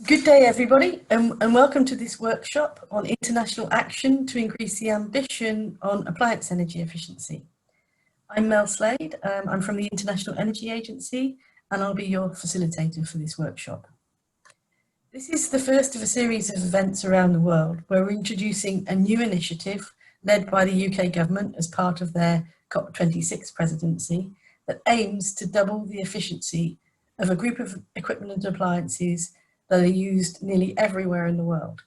Good day, everybody, and welcome to this workshop on international action to increase the ambition on appliance energy efficiency. I'm Mel Slade, I'm from the International Energy Agency, and I'll be your facilitator for this workshop. This is the first of a series of events around the world where we're introducing a new initiative led by the UK government as part of their COP26 presidency that aims to double the efficiency of a group of equipment and appliances that are used nearly everywhere in the world.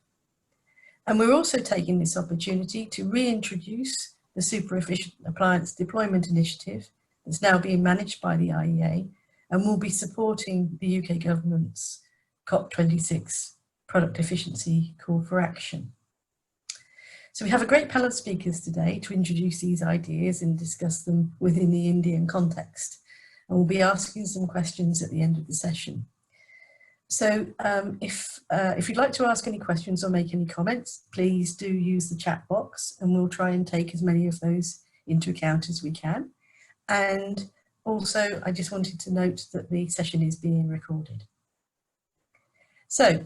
And we're also taking this opportunity to reintroduce the Super Efficient Appliance Deployment Initiative that's now being managed by the IEA and will be supporting the UK government's COP26 product efficiency call for action. So we have a great panel of speakers today to introduce these ideas and discuss them within the Indian context. And we'll be asking some questions at the end of the session. So if you'd like to ask any questions or make any comments, please do use the chat box and we'll try and take as many of those into account as we can. And also, I just wanted to note that the session is being recorded. So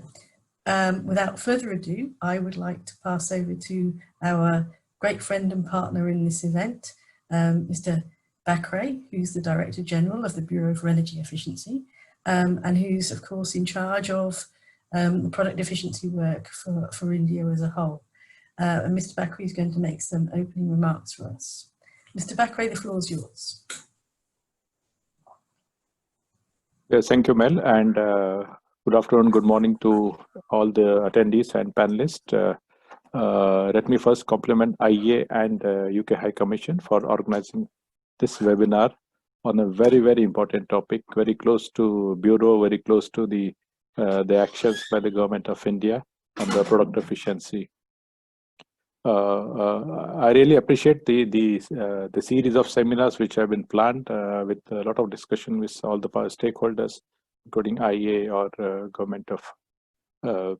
without further ado, I would like to pass over to our great friend and partner in this event, Mr. Bakre, who's the Director General of the Bureau for Energy Efficiency. And who's, of course, in charge of the product efficiency work for India as a whole. And Mr. Bakre is going to make some opening remarks for us. Mr. Bakre, the floor is yours. Yes, thank you, Mel, and good afternoon, good morning to all the attendees and panelists. Let me first compliment IEA and UK High Commission for organizing this webinar on a very, very important topic, very close to Bureau, very close to the actions by the Government of India on the product efficiency. I really appreciate the series of seminars which have been planned with a lot of discussion with all the stakeholders, including IEA or Government of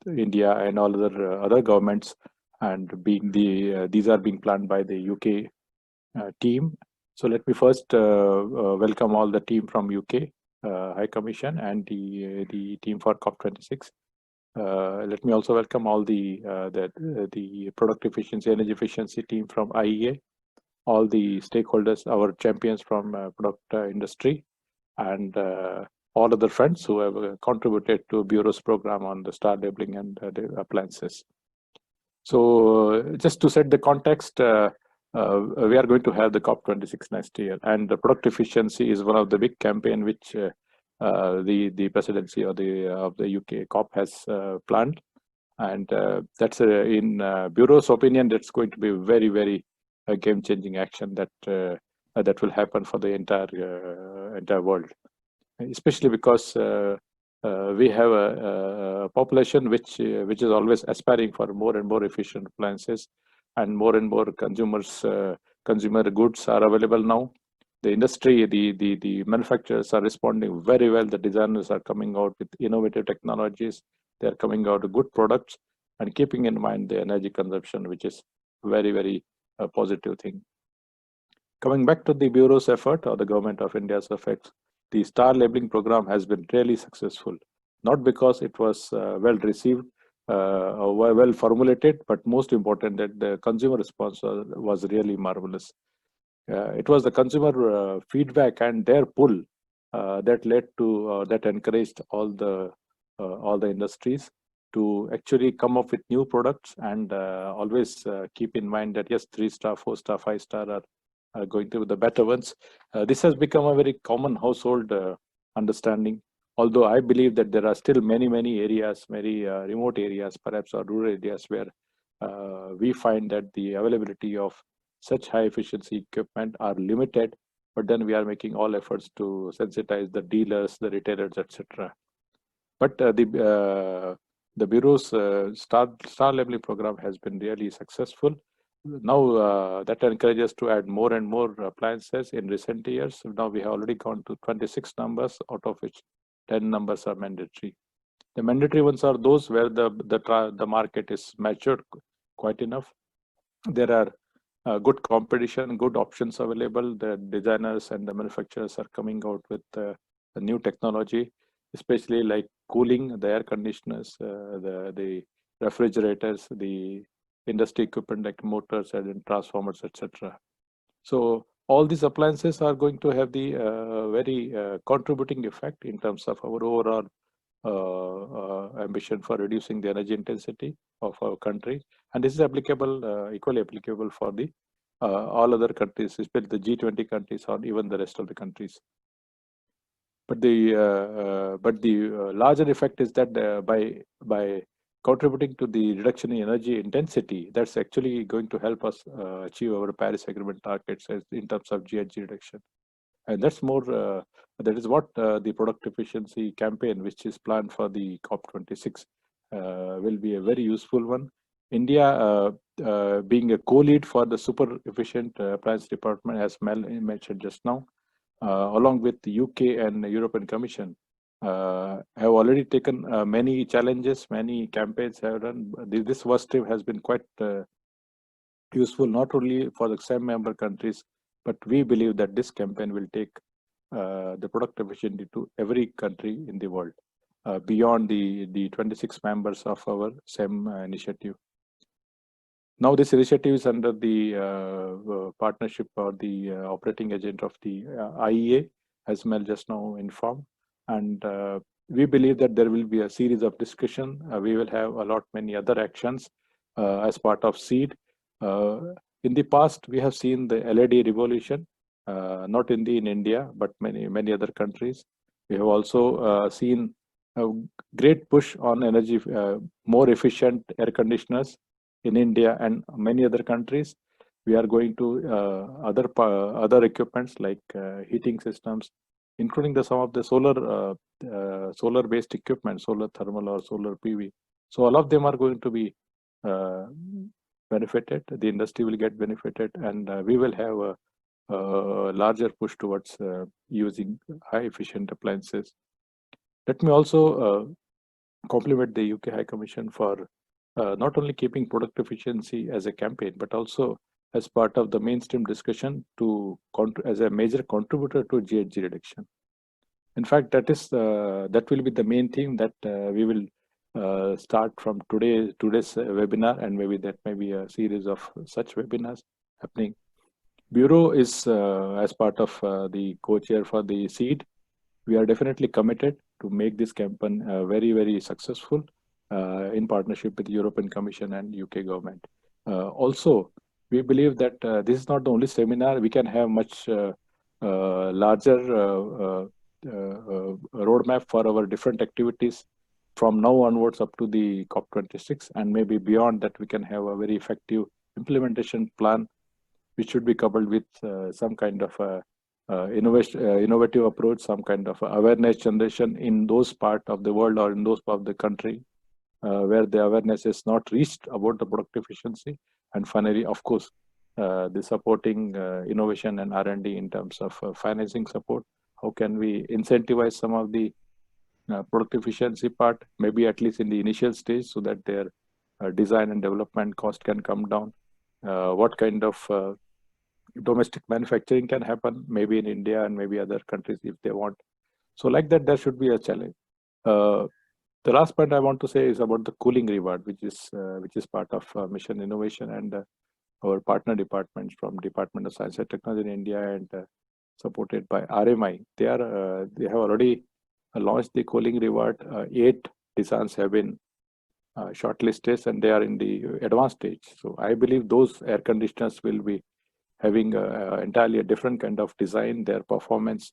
India and all other governments, and these are being planned by the UK team. So let me first welcome all the team from UK High Commission and the team for COP26. Let me also welcome all the product efficiency, energy efficiency team from IEA, all the stakeholders, our champions from product industry, and all other friends who have contributed to Bureau's program on the star labeling and the appliances. So just to set the context, we are going to have the COP26 next year, and the product efficiency is one of the big campaign which the presidency of the UK COP has planned, and that's in Bureau's opinion, that's going to be very, very game-changing action that will happen for the entire world, especially because we have a population which is always aspiring for more and more efficient appliances. And more consumer goods are available now. The industry, the manufacturers are responding very well. The designers are coming out with innovative technologies. They are coming out with good products and keeping in mind the energy consumption, which is very, very positive thing. Coming back to the Bureau's effort or the Government of India's efforts, the star labeling program has been really successful, not because it was well received, well formulated, but most important that the consumer response was really marvelous. It was the consumer feedback and their pull that led to that encouraged all the industries to actually come up with new products and always keep in mind that yes, 3-star, 4-star, 5-star are going to be the better ones. This has become a very common household understanding. Although I believe that there are still many areas, very remote areas, perhaps or rural areas where we find that the availability of such high efficiency equipment are limited, but then we are making all efforts to sensitize the dealers, the retailers, etc. But the Bureau's star labeling program has been really successful. Now that encourages us to add more and more appliances in recent years. Now we have already gone to 26 numbers, out of which 10 numbers are mandatory. The mandatory ones are those where the market is matured quite enough. There are good competition, good options available. The designers and the manufacturers are coming out with a new technology, especially like cooling, the air conditioners, the refrigerators, the industry equipment like motors and transformers, etc. So all these appliances are going to have the very contributing effect in terms of our overall ambition for reducing the energy intensity of our country, and this is applicable, equally applicable for the all other countries, especially the G20 countries or even the rest of the countries. But the larger effect is that by contributing to the reduction in energy intensity, that's actually going to help us achieve our Paris Agreement targets in terms of GHG reduction. And that's more, that is what the product efficiency campaign, which is planned for the COP26, will be a very useful one. India, being a co-lead for the super efficient appliance department, as Mel mentioned just now, along with the UK and the European Commission, have already taken many challenges, many campaigns have done. This work stream has been quite useful, not only for the same member countries, but we believe that this campaign will take the product efficiency to every country in the world, beyond the 26 members of our SEM initiative. Now this initiative is under the partnership or the operating agent of the IEA, as Mel just now informed. And we believe that there will be a series of discussion. We will have many other actions as part of SEED. In the past, we have seen the LED revolution, not only in India, but many other countries. We have also seen a great push on energy, more efficient air conditioners in India and many other countries. We are going to other equipments like heating systems, including some of the solar based equipment, solar thermal or solar PV. So all of them are going to be benefited. The industry will get benefited, and we will have a larger push towards using high efficient appliances. Let me also compliment the UK High Commission for not only keeping product efficiency as a campaign, but also as part of the mainstream discussion as a major contributor to GHG reduction. In fact, that will be the main theme that we will start from today's webinar, and maybe that may be a series of such webinars happening. Bureau is, as part of the co-chair for the SEED, we are definitely committed to make this campaign very, very successful in partnership with the European Commission and UK government. Also, we believe that this is not the only seminar. We can have much larger roadmap for our different activities from now onwards up to the COP26, and maybe beyond that we can have a very effective implementation plan, which should be coupled with some kind of innovative approach, some kind of awareness generation in those parts of the world or in those parts of the country where the awareness is not reached about the product efficiency. And finally, of course, the supporting innovation and R&D in terms of financing support. How can we incentivize some of the product efficiency part, maybe at least in the initial stage, so that their design and development cost can come down? What kind of domestic manufacturing can happen, maybe in India and maybe other countries if they want. So like that, there should be a challenge. The last point I want to say is about the cooling reward, which is part of mission innovation and our partner departments from Department of Science and Technology in India and supported by RMI. They have already launched the cooling reward. 8 designs have been shortlisted, and they are in the advanced stage. So I believe those air conditioners will be having entirely a different kind of design. Their performance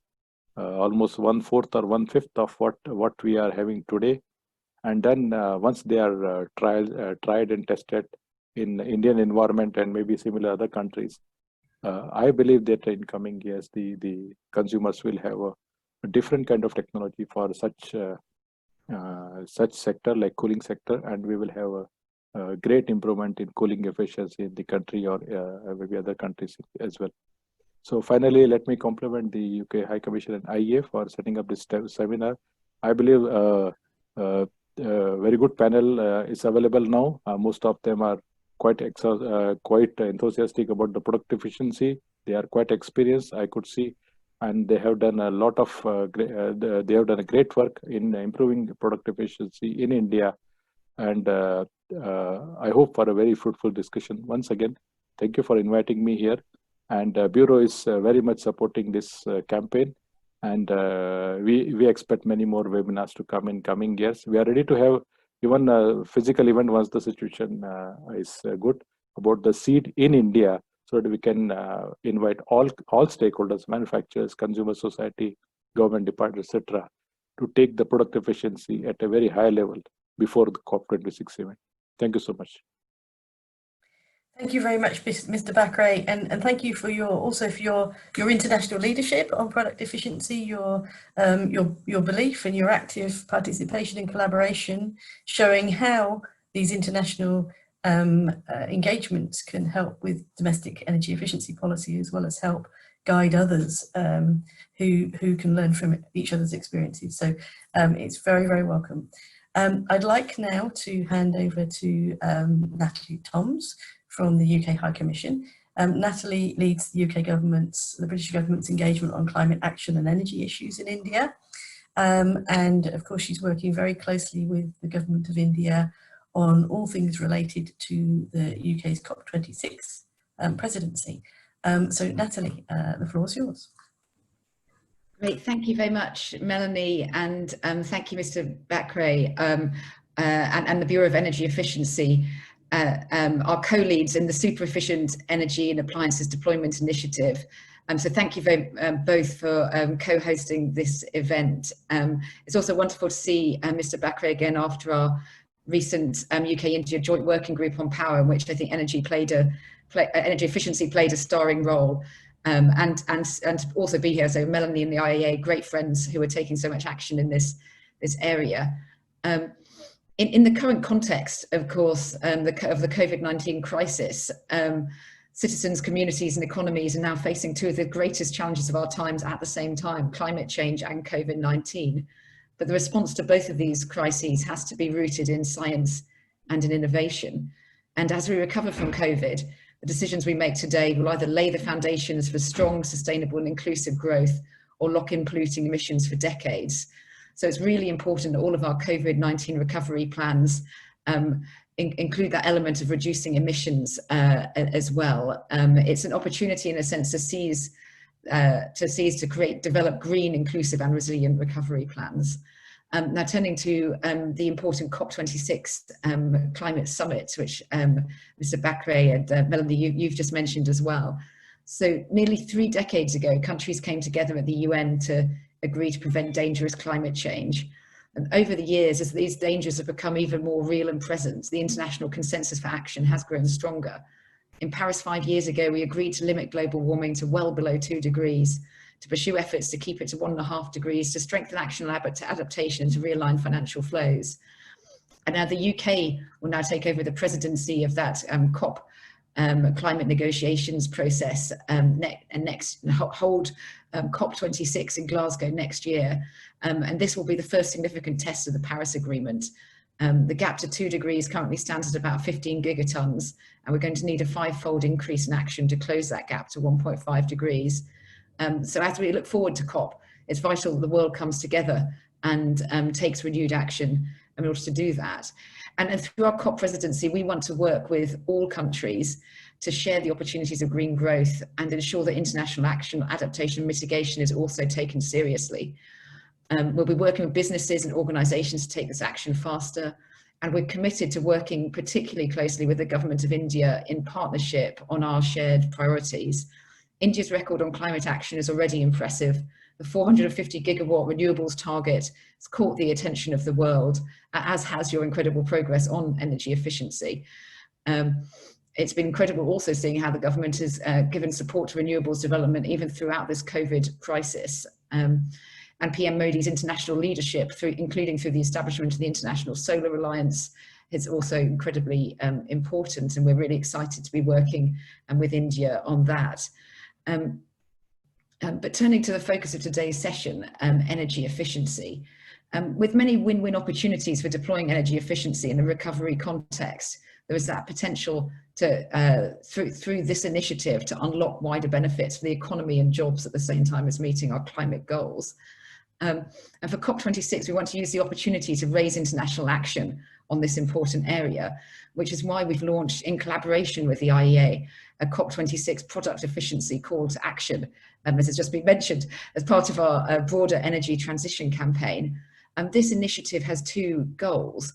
almost 1/4 or 1/5 of what we are having today. And then once they are tried and tested in Indian environment and maybe similar other countries, I believe that in coming years the consumers will have a different kind of technology for such sector like cooling sector, and we will have a great improvement in cooling efficiency in the country or maybe other countries as well. So finally, let me compliment the UK High Commission and IEA for setting up this seminar. I believe very good panel is available now. Most of them are quite enthusiastic about the product efficiency. They are quite experienced. I could see and they have done a lot of they have done a great work in improving product efficiency in India. And I hope for a very fruitful discussion. Once again, thank you for inviting me here. And Bureau is very much supporting this campaign. And we expect many more webinars to come in coming years. We are ready to have even a physical event once the situation is good about the seed in India, so that we can invite all stakeholders, manufacturers, consumer society, government departments, etc., to take the product efficiency at a very high level before the COP26 event. Thank you so much. Thank you very much, Mr. Bakre, and thank you for your international leadership on product efficiency, your belief and your active participation and collaboration, showing how these international engagements can help with domestic energy efficiency policy, as well as help guide others who can learn from each other's experiences. So it's very, very welcome. I'd like now to hand over to Natalie Toms from the UK High Commission. Natalie leads the the British government's engagement on climate action and energy issues in India. And of course, she's working very closely with the government of India on all things related to the UK's COP26 presidency. So Natalie, the floor is yours. Great, thank you very much, Melanie, and thank you, Mr. Bakre, and the Bureau of Energy Efficiency, our co-leads in the Super Efficient Energy and Appliances Deployment Initiative. So thank you both for co-hosting this event. It's also wonderful to see Mr. Bakre again after our recent UK-India joint working group on power, in which I think energy efficiency played a starring role. And also be here. So Melanie and the IEA, great friends who are taking so much action in this area. In the current context, of course, of the COVID-19 crisis, citizens, communities and economies are now facing two of the greatest challenges of our times at the same time, climate change and COVID-19. But the response to both of these crises has to be rooted in science and in innovation. And as we recover from COVID, the decisions we make today will either lay the foundations for strong, sustainable and inclusive growth, or lock in polluting emissions for decades. So it's really important that all of our COVID-19 recovery plans include that element of reducing emissions as well. It's an opportunity in a sense to develop green, inclusive and recovery plans. Now turning to the important COP26 climate summit, which Mr. Bakre and Melanie, you've just mentioned as well. So nearly 3 decades ago, countries came together at the UN to agree to prevent dangerous climate change. And over the years, as these dangers have become even more real and present, the international consensus for action has grown stronger. In Paris 5 years ago, we agreed to limit global warming to well below 2 degrees, to pursue efforts to keep it to 1.5 degrees, to strengthen action on adaptation and to realign financial flows. And now the UK will now take over the presidency of that COP climate negotiations process and hold COP26 in Glasgow next year. And this will be the first significant test of the Paris Agreement. The gap to 2 degrees currently stands at about 15 gigatons, and we're going to need a 5-fold increase in action to close that gap to 1.5 degrees. So as we look forward to COP, it's vital that the world comes together and takes renewed action in order to do that. And through our COP presidency, we want to work with all countries to share the opportunities of green growth and ensure that international action, adaptation, and mitigation is also taken seriously. We'll be working with businesses and organisations to take this action faster, and we're committed to working particularly closely with the Government of India in partnership on our shared priorities. India's record on climate action is already impressive. The 450 gigawatt renewables target has caught the attention of the world, as has your incredible progress on energy efficiency. It's been incredible also seeing how the government has given support to renewables development even throughout this COVID crisis. And PM Modi's international leadership, including through the establishment of the International Solar Alliance, is also incredibly important, and we're really excited to be working with India on that. But turning to the focus of today's session, energy efficiency. With many win-win opportunities for deploying energy efficiency in a recovery context, there is that potential through this initiative to unlock wider benefits for the economy and jobs at the same time as meeting our climate goals. And for COP26, we want to use the opportunity to raise international action on this important area, which is why we've launched, in collaboration with the IEA, a COP26 product efficiency call to action, as has just been mentioned, as part of our broader energy transition campaign. This initiative has two goals.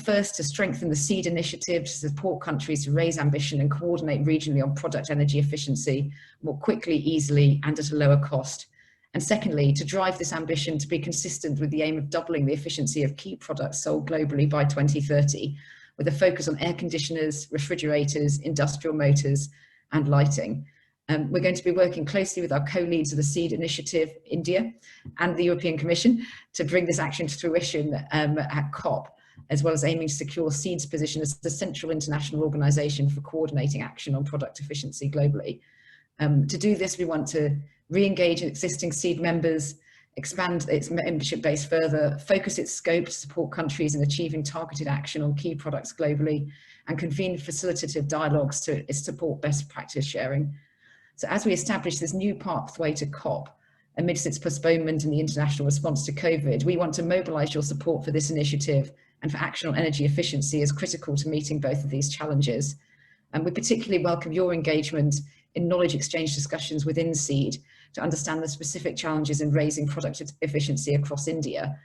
First, to strengthen the SEED initiative to support countries to raise ambition and coordinate regionally on product energy efficiency more quickly, easily, and at a lower cost. And secondly, to drive this ambition to be consistent with the aim of doubling the efficiency of key products sold globally by 2030, with a focus on air conditioners, refrigerators, industrial motors, and lighting. We're going to be working closely with our co-leads of the SEED initiative, India, and the European Commission to bring this action to fruition at COP, as well as aiming to secure SEED's position as the central international organisation for coordinating action on product efficiency globally. To do this, we want to re-engage existing SEED members, expand its membership base further, focus its scope to support countries in achieving targeted action on key products globally, and convene facilitative dialogues to support best practice sharing. So as we establish this new pathway to COP, amidst its postponement and the international response to COVID, we want to mobilise your support for this initiative and for action on energy efficiency as critical to meeting both of these challenges. And we particularly welcome your engagement in knowledge exchange discussions within SEED to understand the specific challenges in raising product efficiency across India.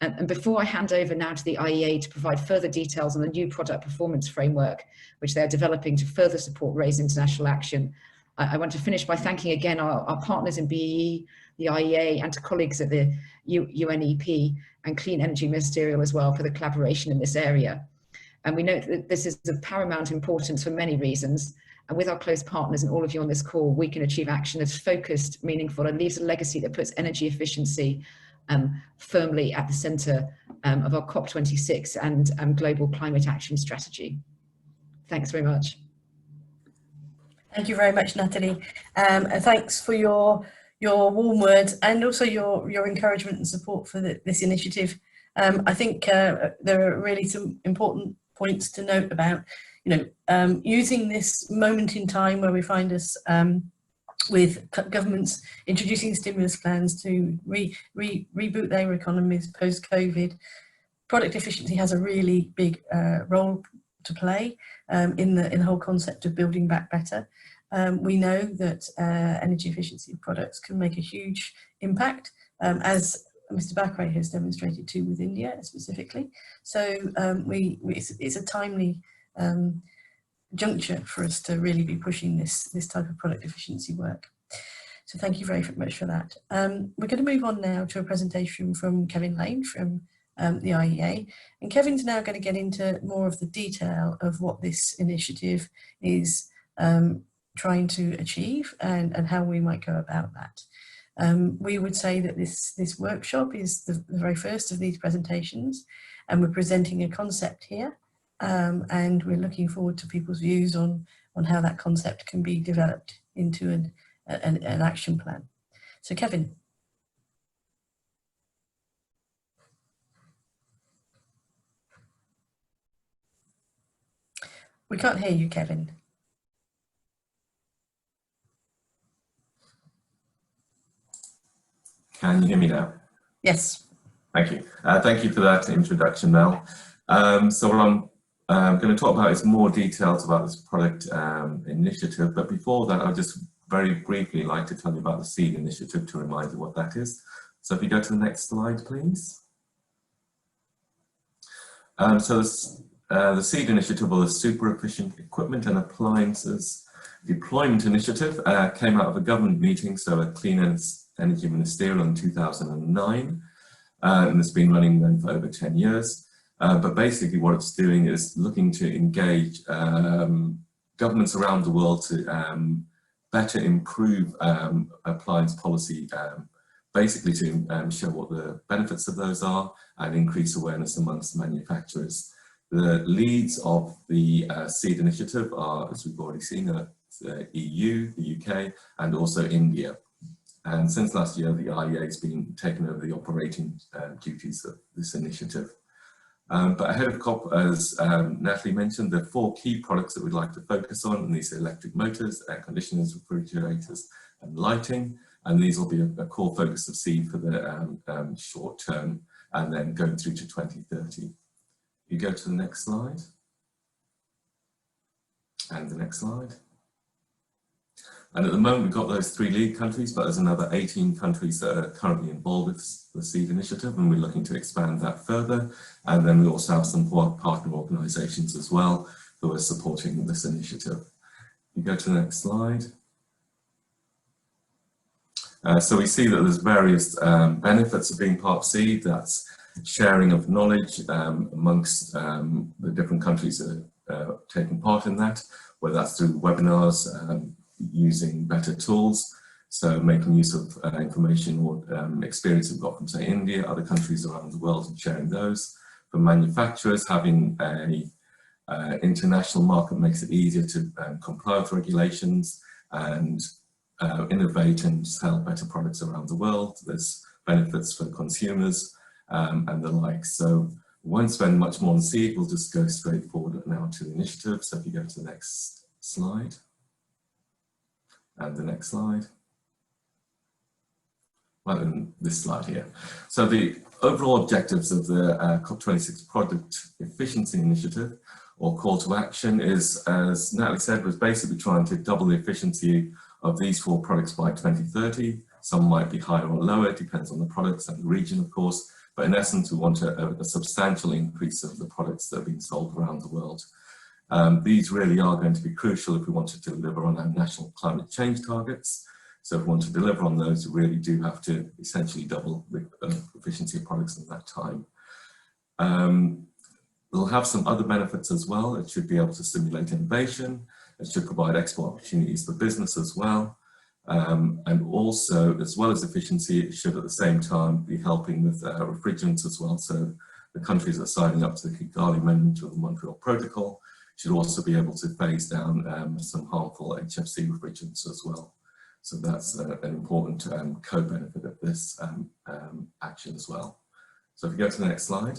And before I hand over now to the IEA to provide further details on the new product performance framework, which they're developing to further support raise international action, I want to finish by thanking again our partners in BEE, the IEA, and to colleagues at the UNEP and Clean Energy Ministerial as well for the collaboration in this area. And we note that this is of paramount importance for many reasons. And with our close partners and all of you on this call, we can achieve action that's focused, meaningful, and leaves a legacy that puts energy efficiency firmly at the centre of our COP26 and global climate action strategy. Thanks very much. Thank you very much, Natalie. And thanks for your warm words and also your encouragement and support for this initiative. I think there are really some important points to note about, using this moment in time where we find us with governments introducing stimulus plans to reboot their economies post-COVID. Product efficiency has a really big role to play in the whole concept of building back better. We know that energy efficiency of products can make a huge impact, as Mr. Bakre has demonstrated too with India specifically. So it's a timely juncture for us to really be pushing this type of product efficiency work. So thank you very much for that. We're going to move on now to a presentation from Kevin Lane from the IEA. And Kevin's now going to get into more of the detail of what this initiative is trying to achieve and how we might go about that. We would say that this workshop is the very first of these presentations, and we're presenting a concept here, and we're looking forward to people's views on how that concept can be developed into an action plan. So Kevin. We can't hear you, Kevin. Can you hear me now? Yes. Thank you. Thank you for that introduction, Mel. So what I'm going to talk about is more details about this product initiative. But before that, I'll just very briefly like to tell you about the SEED initiative to remind you what that is. So if you go to the next slide, please. So the SEED initiative, or the Super Efficient Equipment and Appliances Deployment Initiative, came out of a government meeting, so a Clean Energy Ministerial in 2009, and it's been running then for over 10 years. But basically what it's doing is looking to engage governments around the world to better improve appliance policy, basically to show what the benefits of those are and increase awareness amongst manufacturers. The leads of the SEED initiative are, as we've already seen, the EU, the UK, and also India. And since last year, the IEA has been taking over the operating duties of this initiative. But ahead of COP, as Natalie mentioned, there are 4 key products that we'd like to focus on, and these are electric motors, air conditioners, refrigerators, and lighting. And these will be a core focus of SEED for the short term, and then going through to 2030. You go to the next slide. And the next slide. And at the moment, we've got those 3 lead countries, but there's another 18 countries that are currently involved with the SEED initiative, and we're looking to expand that further. And then we also have some partner organisations as well who are supporting this initiative. You go to the next slide. So we see that there's various benefits of being part of SEED. That's sharing of knowledge amongst the different countries that are taking part in that, whether that's through webinars, using better tools, so making use of information or experience we've got from, say, India, other countries around the world, and sharing those. For manufacturers, having a international market makes it easier to comply with regulations and innovate and sell better products around the world. There's benefits for consumers and the like. So we won't spend much more on SEED, we'll just go straight forward now to the initiative. So if you go to the next slide. And the next slide. Well, and this slide here. So the overall objectives of the COP26 Product Efficiency Initiative, or call to action, is, as Natalie said, was basically trying to double the efficiency of these 4 products by 2030. Some might be higher or lower, it depends on the products and the region, of course. But in essence, we want a substantial increase of the products that are being sold around the world. These really are going to be crucial if we want to deliver on our national climate change targets. So if we want to deliver on those, we really do have to essentially double the efficiency of products in that time. We'll have some other benefits as well. It should be able to stimulate innovation. It should provide export opportunities for business as well. And also, as well as efficiency, it should at the same time be helping with refrigerants as well. So the countries that are signing up to the Kigali Amendment to the Montreal Protocol should also be able to phase down some harmful HFC refrigerants as well. So that's an important co-benefit of this action as well. So if we go to the next slide.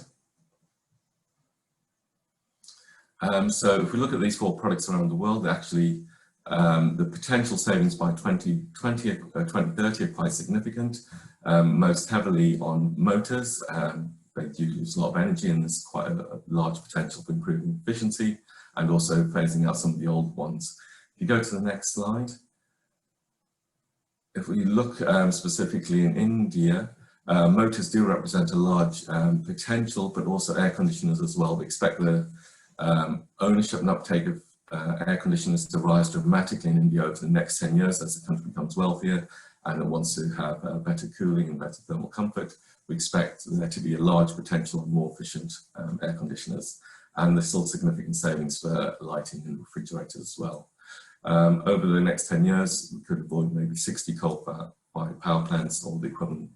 So if we look at these 4 products around the world, actually the potential savings by 2020 or 2030 are quite significant, most heavily on motors. They do use a lot of energy, and there's quite a large potential for improving efficiency, and also phasing out some of the old ones. If you go to the next slide. If we look specifically in India, motors do represent a large potential, but also air conditioners as well. We expect the ownership and uptake of air conditioners to rise dramatically in India over the next 10 years as the country becomes wealthier and it wants to have better cooling and better thermal comfort. We expect there to be a large potential of more efficient air conditioners, and there's still significant savings for lighting and refrigerators as well. Over the next 10 years, we could avoid maybe 60 coal-fired power plants or the equivalent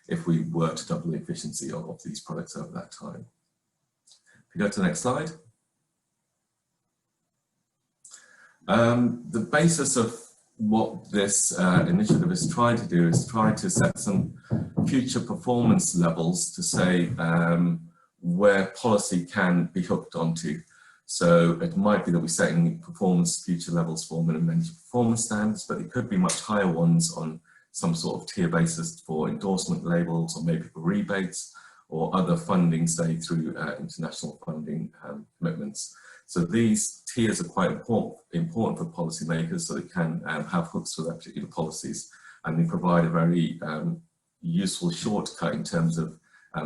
if we were to double the efficiency of these products over that time. If you go to the next slide. The basis of what this initiative is trying to do is try to set some future performance levels to say where policy can be hooked onto. So it might be that we're setting performance future levels for minimum energy performance standards, but it could be much higher ones on some sort of tier basis for endorsement labels, or maybe for rebates or other funding, say through international funding commitments. So these tiers are quite important for policymakers, so they can have hooks for their particular policies, and they provide a very useful shortcut in terms of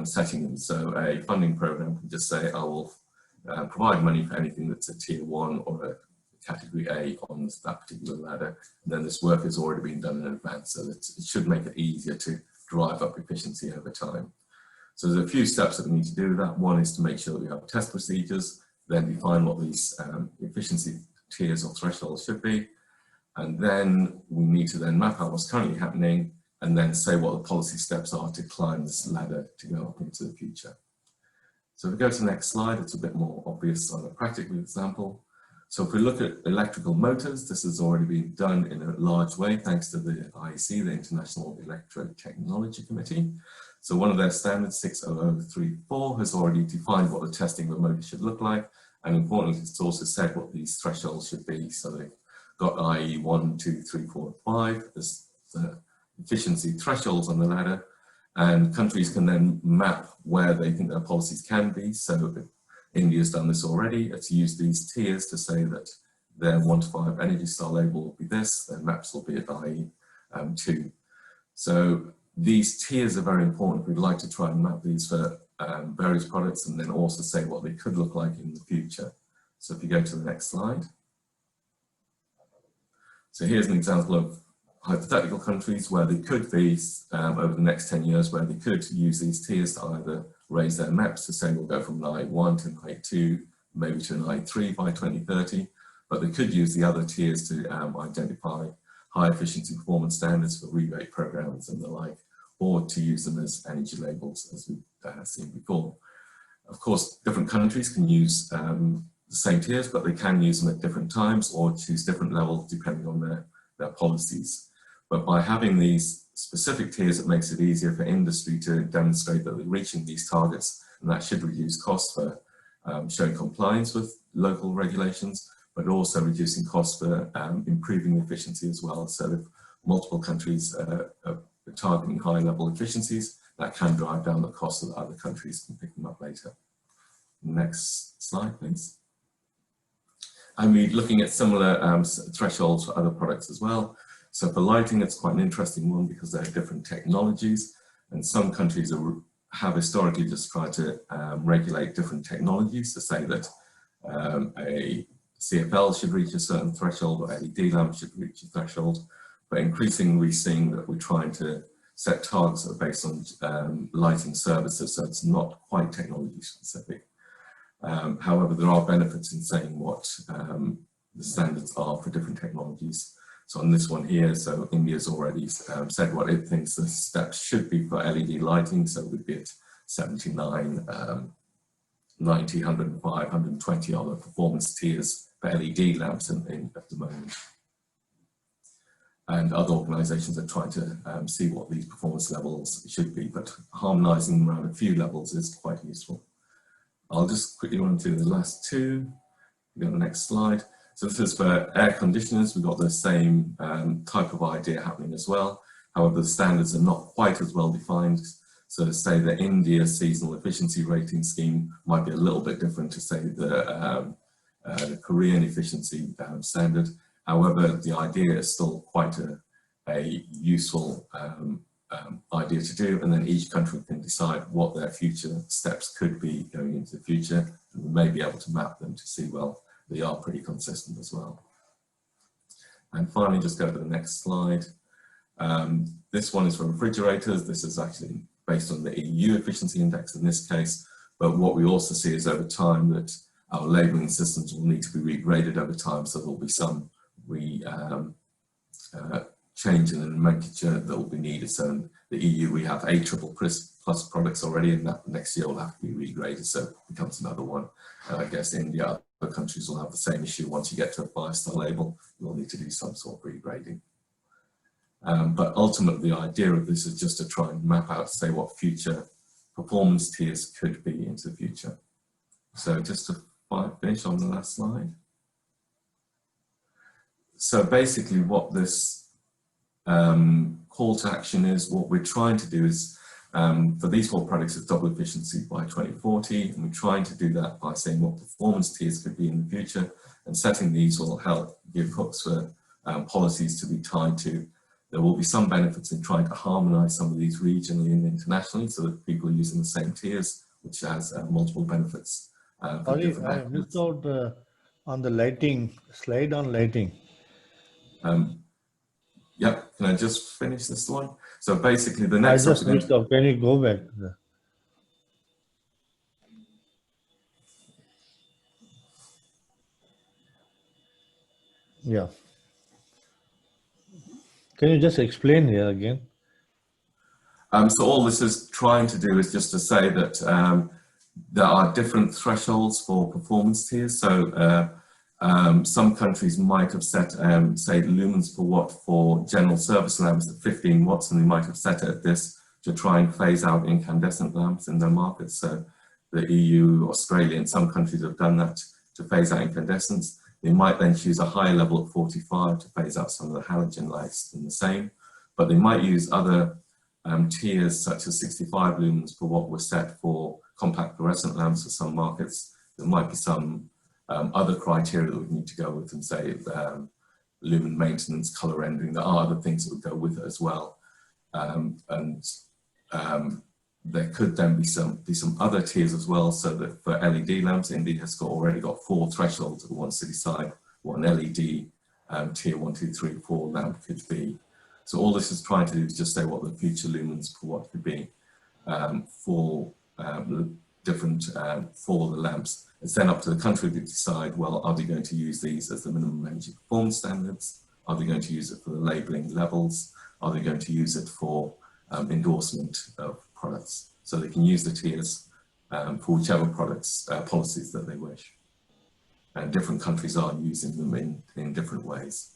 setting them. So a funding program can just say, I will provide money for anything that's a tier 1 or a category A on that particular ladder. And then this work has already been done in advance, so it should make it easier to drive up efficiency over time. So there's a few steps that we need to do with that. One is to make sure that we have test procedures, then define what these efficiency tiers or thresholds should be. And then we need to then map out what's currently happening, and then say what the policy steps are to climb this ladder to go up into the future. So if we go to the next slide, it's a bit more obvious on a practical example. So if we look at electrical motors, this has already been done in a large way thanks to the IEC, the International Electrotechnology Committee. So one of their standards, 60034, has already defined what the testing of a motor should look like. And importantly, it's also said what these thresholds should be. So they've got IE 1, 2, 3, 4, 5 as the efficiency thresholds on the ladder. And countries can then map where they think their policies can be. So India's done this already. It's used these tiers to say that their 1 to 5 Energy Star label will be this, their maps will be at IE 2. So these tiers are very important. We'd like to try and map these for various products and then also say what they could look like in the future. So if you go to the next slide. So here's an example of hypothetical countries where they could be over the next 10 years, where they could use these tiers to either raise their maps to say we'll go from an I1 to an I2, maybe to an I3 by 2030, but they could use the other tiers to identify high efficiency performance standards for rebate programs and the like, or to use them as energy labels, as we've seen before. Of course, different countries can use the same tiers, but they can use them at different times or choose different levels depending on their policies. But by having these specific tiers, it makes it easier for industry to demonstrate that they're reaching these targets, and that should reduce costs for showing compliance with local regulations, but also reducing costs for improving efficiency as well. So if multiple countries are targeting high level efficiencies, that can drive down the cost so that other countries can pick them up later. Next slide, please. And we're looking at similar thresholds for other products as well. So for lighting, it's quite an interesting one because there are different technologies, and some countries have historically just tried to regulate different technologies to say that a CFL should reach a certain threshold or LED lamp should reach a threshold, but increasingly we're seeing that we're trying to set targets that are based on lighting services, so it's not quite technology specific. However, there are benefits in saying what the standards are for different technologies. So on this one here, so India's already said what it thinks the steps should be for LED lighting, so we'd be at 79, 90, 105, 120 are the performance tiers for LED lamps at the moment. And other organisations are trying to see what these performance levels should be, but harmonising around a few levels is quite useful. I'll just quickly run through the last two. Go to the next slide. So this is for air conditioners. We've got the same type of idea happening as well. However, the standards are not quite as well defined. So to say the India seasonal efficiency rating scheme might be a little bit different to say the Korean efficiency standard. However, the idea is still quite a useful idea to do, and then each country can decide what their future steps could be going into the future, and we may be able to map them to see, well, they are pretty consistent as well. And finally, just go to the next slide. This one is for refrigerators. This is actually based on the EU efficiency index in this case, but what we also see is over time that our labelling systems will need to be regraded over time, so there will be some change in the nomenclature that will be needed. So in the EU we have AAA plus products already, and that next year will have to be regraded, so it becomes another one. I guess India, other countries will have the same issue. Once you get to a 5-star label, you'll need to do some sort of regrading. But ultimately the idea of this is just to try and map out, say, what future performance tiers could be into the future. So just to finish on the last slide. So basically what this call to action is, what we're trying to do is, for these 4 products, is double efficiency by 2040, and we're trying to do that by saying what performance tiers could be in the future, and setting these will help give hooks for policies to be tied to. There will be some benefits in trying to harmonise some of these regionally and internationally, so that people are using the same tiers, which has multiple benefits. Sorry, I missed out on the lighting, slide on lighting. Yep, can I just finish this one? So basically the next... I just missed out. Can you go back? Yeah. Can you just explain here again? So all this is trying to do is just to say that there are different thresholds for performance tiers. So some countries might have set, say, lumens per watt for general service lamps at 15 watts, and they might have set it at this to try and phase out incandescent lamps in their markets. So the EU, Australia, and some countries have done that to phase out incandescents. They might then choose a higher level of 45 to phase out some of the halogen lights in the same, but they might use other tiers such as 65 lumens per watt were set for compact fluorescent lamps for some markets. There might be some other criteria that we need to go with, and say lumen maintenance, color rendering. There are other things that would go with it as well. There could then be some other tiers as well, so that for LED lamps, India has already got 4 thresholds that wants to decide what an LED tier 1, 2, 3, 4 lamp could be. So all this is trying to do is just say what the future lumens per watt could be for the different for the lamps. It's then up to the country to decide, well, are they going to use these as the minimum energy performance standards? Are they going to use it for the labeling levels? Are they going to use it for endorsement of products? So they can use the tiers for whichever products, policies that they wish. And different countries are using them in different ways.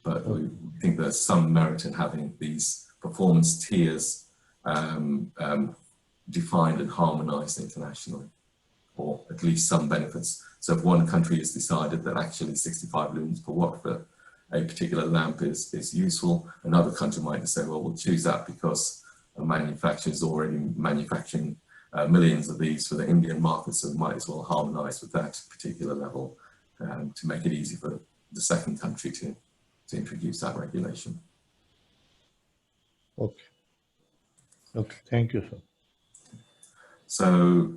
But we think there's some merit in having these performance tiers defined and harmonized internationally, or at least some benefits. So if one country has decided that actually 65 lumens per watt for a particular lamp is useful, another country might say, well, we'll choose that because a manufacturer is already manufacturing millions of these for the Indian market, so we might as well harmonize with that particular level to make it easy for the second country to introduce that regulation. Okay. Okay, thank you, sir. So,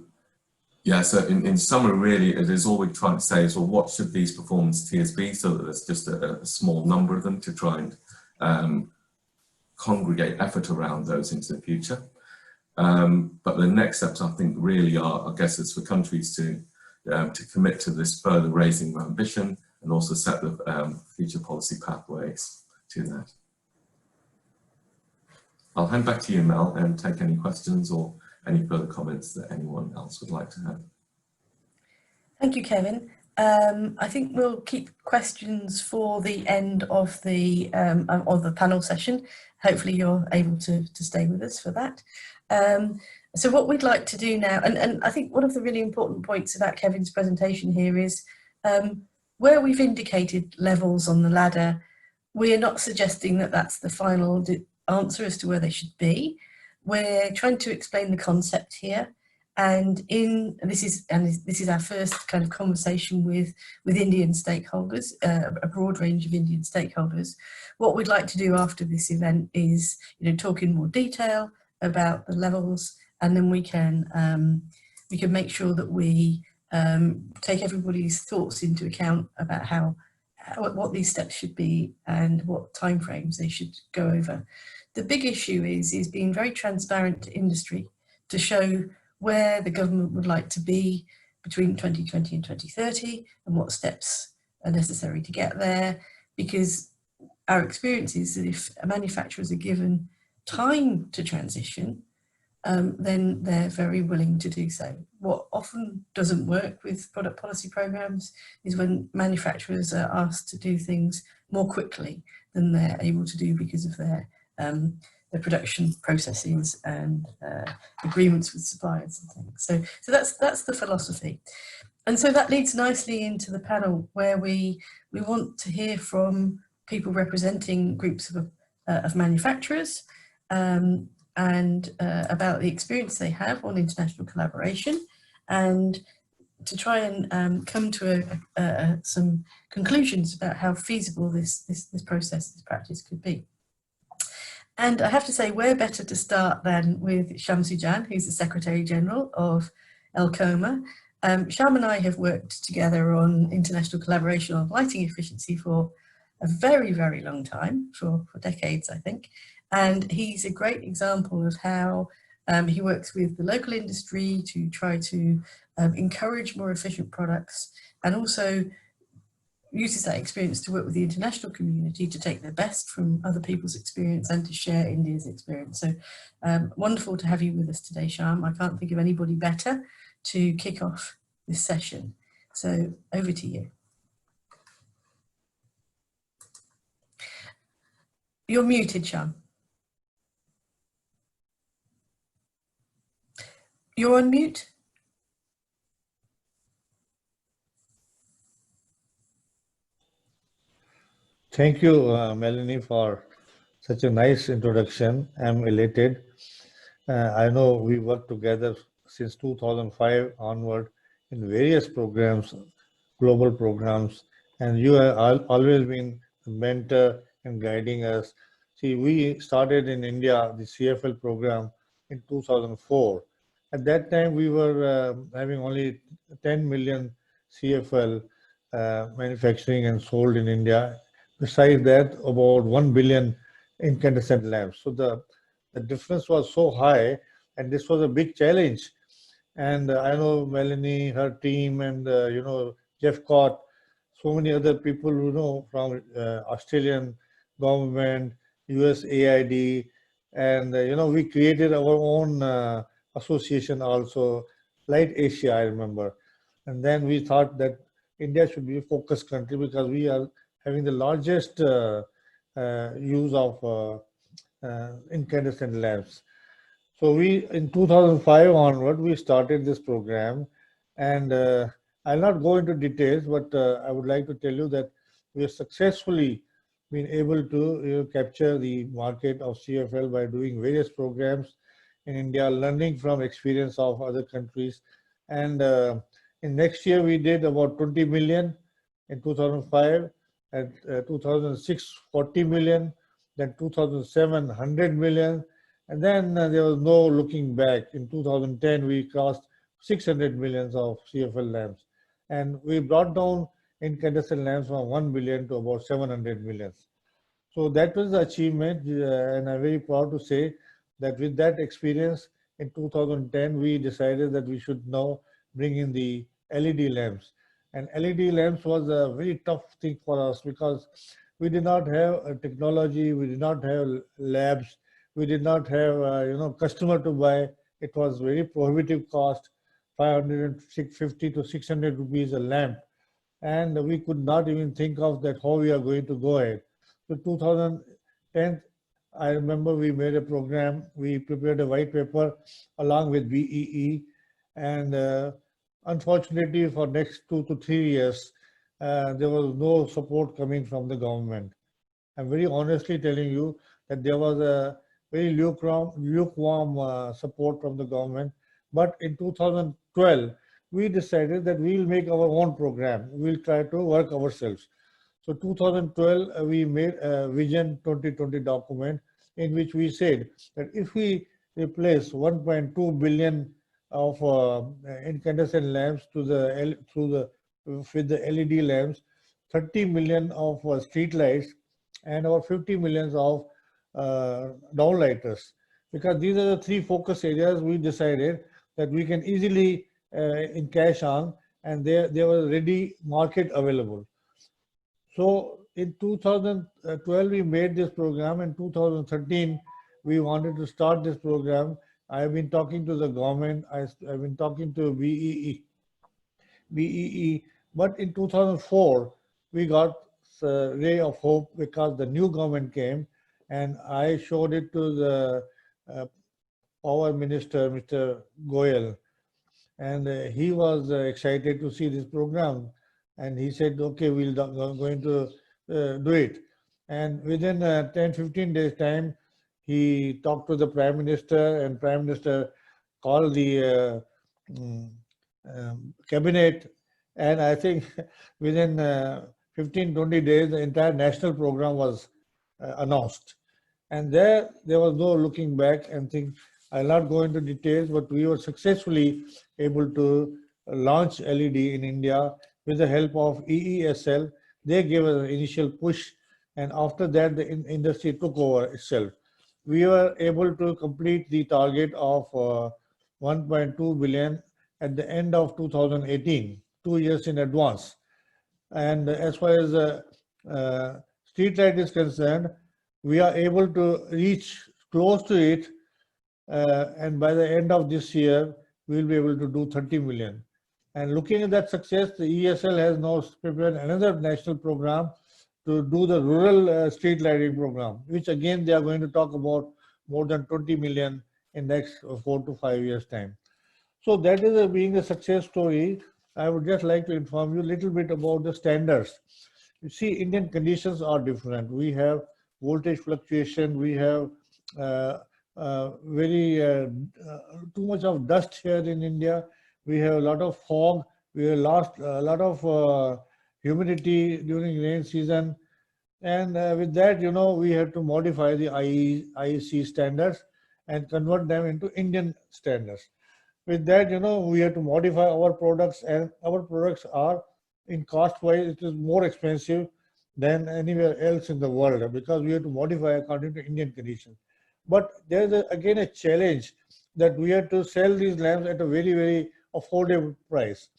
yeah, so in summary, really, it is all we're trying to say is, well, what should these performance tiers be, so that there's just a small number of them to try and congregate effort around those into the future. But the next steps, I think, really are, I guess, it's for countries to commit to this further raising of ambition, and also set the future policy pathways to that. I'll hand back to you, Mel, and take any questions or any further comments that anyone else would like to have. Thank you, Kevin. I think we'll keep questions for the end of the panel session. Hopefully you're able to stay with us for that. So what we'd like to do now, and I think one of the really important points about Kevin's presentation here is where we've indicated levels on the ladder, we're not suggesting that that's the final answer as to where they should be. We're trying to explain the concept here, and this is our first kind of conversation with Indian stakeholders, a broad range of Indian stakeholders. What we'd like to do after this event is, talk in more detail about the levels, and then we can make sure that we take everybody's thoughts into account about what these steps should be and what timeframes they should go over. The big issue is being very transparent to industry to show where the government would like to be between 2020 and 2030 and what steps are necessary to get there, because our experience is that if manufacturers are given time to transition, then they're very willing to do so. What often doesn't work with product policy programs is when manufacturers are asked to do things more quickly than they're able to do because of their production processes and agreements with suppliers and things. So that's the philosophy. And so that leads nicely into the panel, where we want to hear from people representing groups of manufacturers, and about the experience they have on international collaboration, and to try and come to some conclusions about how feasible this process, this practice could be. And I have to say, where better to start than with Sham Sujan, who's the Secretary General of ELCOMA. Sham and I have worked together on international collaboration on lighting efficiency for a very, very long time, for decades, I think. And he's a great example of how he works with the local industry to try to encourage more efficient products, and also uses that experience to work with the international community to take the best from other people's experience and to share India's experience. So wonderful to have you with us today, Sham. I can't think of anybody better to kick off this session. So over to you. You're muted, Sham. You're on mute. Thank you, Melanie, for such a nice introduction. I'm elated. I know we worked together since 2005 onward in various programs, global programs, and you have always been a mentor and guiding us. See, we started in India the CFL program in 2004. At that time, we were having only 10 million CFL manufacturing and sold in India. Besides that, about 1 billion incandescent lamps. So the difference was so high, and this was a big challenge. And I know Melanie, her team, and Jeff Cott, so many other people from Australian government, USAID, and we created our own association also, Light Asia, I remember. And then we thought that India should be a focus country because we are having the largest use of incandescent lamps. So we, in 2005 onward, we started this program, and I'll not go into details, but I would like to tell you that we have successfully been able to capture the market of CFL by doing various programs in India, learning from experience of other countries. And in next year, we did about 20 million in 2005, and 2006, 40 million, then 2007, 100 million, and then there was no looking back. In 2010, we crossed 600 millions of CFL lamps. And we brought down incandescent lamps from 1 billion to about 700 millions. So that was the achievement, and I'm very proud to say that with that experience, in 2010, we decided that we should now bring in the LED lamps. And LED lamps was a very tough thing for us because we did not have a technology, we did not have labs, we did not have customer to buy. It was very prohibitive cost, 550 to 600 rupees a lamp, and we could not even think of that how we are going to go ahead. So 2010, I remember we made a program. We prepared a white paper along with BEE, and unfortunately for next 2 to 3 years, there was no support coming from the government. I'm very honestly telling you that there was a very lukewarm support from the government. But in 2012, we decided that we will make our own program. We'll try to work ourselves. So 2012, we made a Vision 2020 document in which we said that if we replace 1.2 billion of incandescent lamps with the LED lamps, 30 million of street lights, and about 50 millions of downlighters. Because these are the three focus areas we decided that we can easily encash on, and there was ready market available. So in 2012, we made this program. In 2013, we wanted to start this program. I've been talking to the government. I've been talking to BEE. But in 2004, we got a ray of hope because the new government came, and I showed it to the power minister, Mr. Goyal, and he was excited to see this program, and he said, okay, we're going to do it. And within 10-15 days time, he talked to the Prime Minister, and Prime Minister called the cabinet, and I think within 15-20 days, the entire national program was announced. And there was no looking back and think. I'll not go into details, but we were successfully able to launch LED in India with the help of EESL. They gave us an initial push, and after that, the industry took over itself. We were able to complete the target of 1.2 billion at the end of 2018, 2 years in advance. And as far as street light is concerned, we are able to reach close to it, and by the end of this year, we'll be able to do 30 million. And looking at that success, the ESL has now prepared another national program to do the rural street lighting program, which again, they are going to talk about more than 20 million in next 4 to 5 years time. So that is being a success story. I would just like to inform you a little bit about the standards. You see, Indian conditions are different. We have voltage fluctuation. We have uh, very too much of dust here in India. We have a lot of fog. We have lost a lot of humidity during rain season. And with that, we have to modify the IEC standards and convert them into Indian standards. With that, we have to modify our products, and our products are, in cost wise, it is more expensive than anywhere else in the world because we have to modify according to Indian conditions. But there is again a challenge that we have to sell these lamps at a very, very affordable price.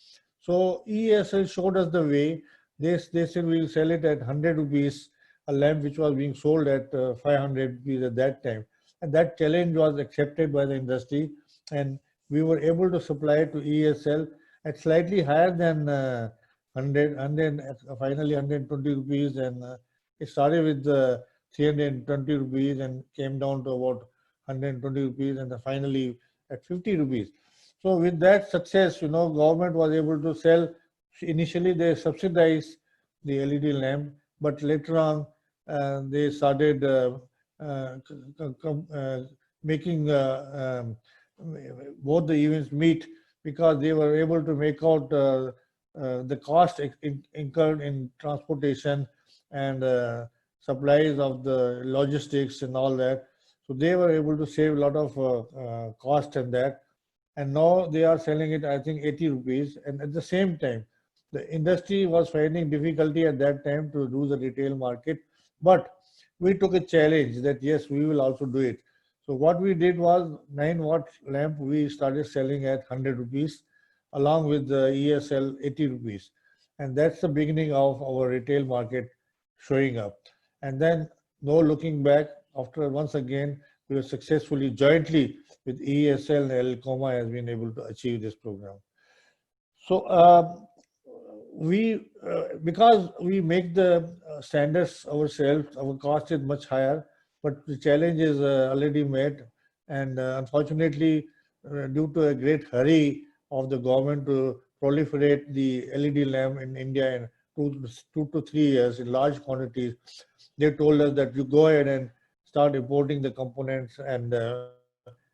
So ESL showed us the way. They said we'll sell it at 100 rupees, a lamp which was being sold at 500 rupees at that time. And that challenge was accepted by the industry, and we were able to supply to ESL at slightly higher than 100, finally 120 rupees, and it started with 320 rupees and came down to about 120 rupees, and finally at 50 rupees. So with that success, government was able to sell. Initially, they subsidized the LED lamp, but later on, they started making both the events meet because they were able to make out the cost incurred in transportation and supplies of the logistics and all that. So they were able to save a lot of cost in that. And now they are selling it, I think, 80 rupees. And at the same time, the industry was finding difficulty at that time to do the retail market. But we took a challenge that, yes, we will also do it. So what we did was 9-watt lamp, we started selling at 100 rupees along with the ESL 80 rupees. And that's the beginning of our retail market showing up. And then no looking back, after once again, we were successfully jointly with ESL and Elcoma has been able to achieve this program. So because we make the standards ourselves, our cost is much higher, but the challenge is already met. And unfortunately, due to a great hurry of the government to proliferate the LED lamp in India in 2 to 3 years in large quantities, they told us that you go ahead and start importing the components and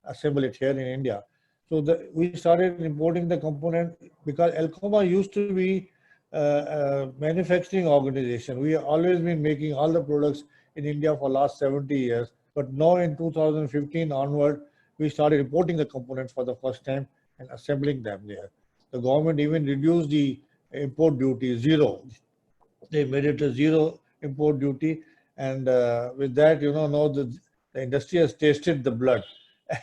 assemble it here in India. So we started importing the component because Elcoma used to be a manufacturing organization. We have always been making all the products in India for last 70 years. But now in 2015 onward, we started importing the components for the first time and assembling them there. The government even reduced the import duty zero. They made it a zero import duty. And with that, now the industry has tasted the blood.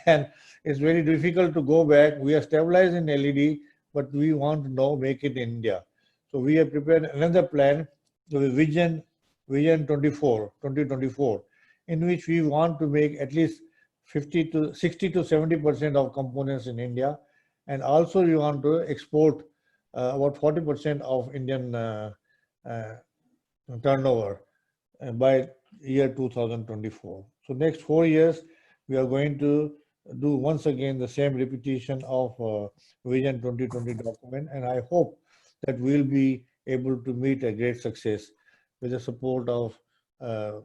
And it's very difficult to go back. We are stabilized in LED, but we want to now make it in India. So we have prepared another plan, the Vision 2024, in which we want to make at least 60 to 70% of components in India. And also we want to export about 40% of Indian turnover by year 2024. So next 4 years, we are going to do once again the same repetition of Vision 2020 document. And I hope that we'll be able to meet a great success with the support of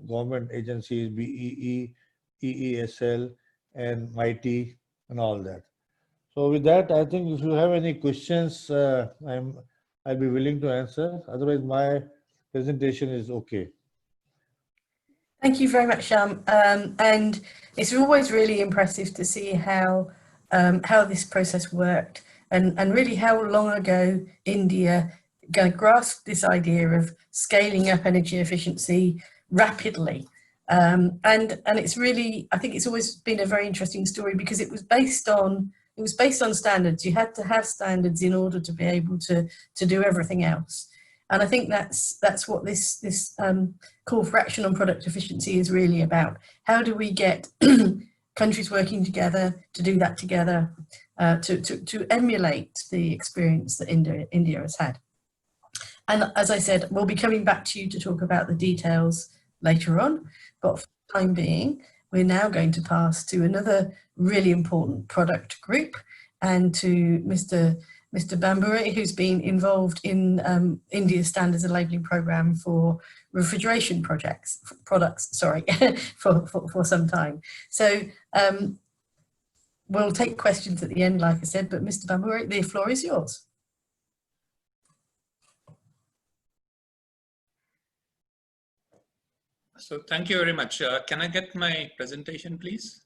government agencies, BEE, EESL, and MIT, and all that. So with that, I think if you have any questions, I'll be willing to answer. Otherwise, my presentation is okay. Thank you very much, Shyam. And it's always really impressive to see how this process worked and really how long ago India grasped this idea of scaling up energy efficiency rapidly. And it's really, I think it's always been a very interesting story because it was based on standards. You had to have standards in order to be able to do everything else. And I think that's what this call for action on product efficiency is really about. How do we get countries working together to do that together, to emulate the experience that India has had? And as I said, we'll be coming back to you to talk about the details later on. But for the time being, we're now going to pass to another really important product group, and to Mr. Bambure, who's been involved in India's standards and labelling program for refrigeration products, for some time. So we'll take questions at the end, like I said, but Mr. Bambure, the floor is yours. So thank you very much. Can I get my presentation, please?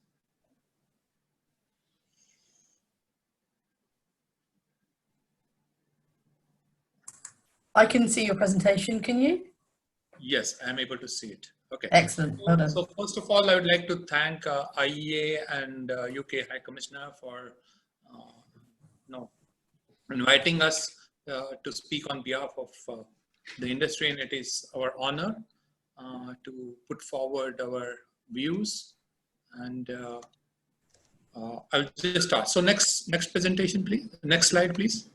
I can see your presentation, can you? Yes, I'm able to see it. Okay. Excellent. Well done. So first of all, I would like to thank IEA and UK High Commissioner for inviting us to speak on behalf of the industry, and it is our honor to put forward our views. And I'll just start. So next presentation, please. Next slide, please.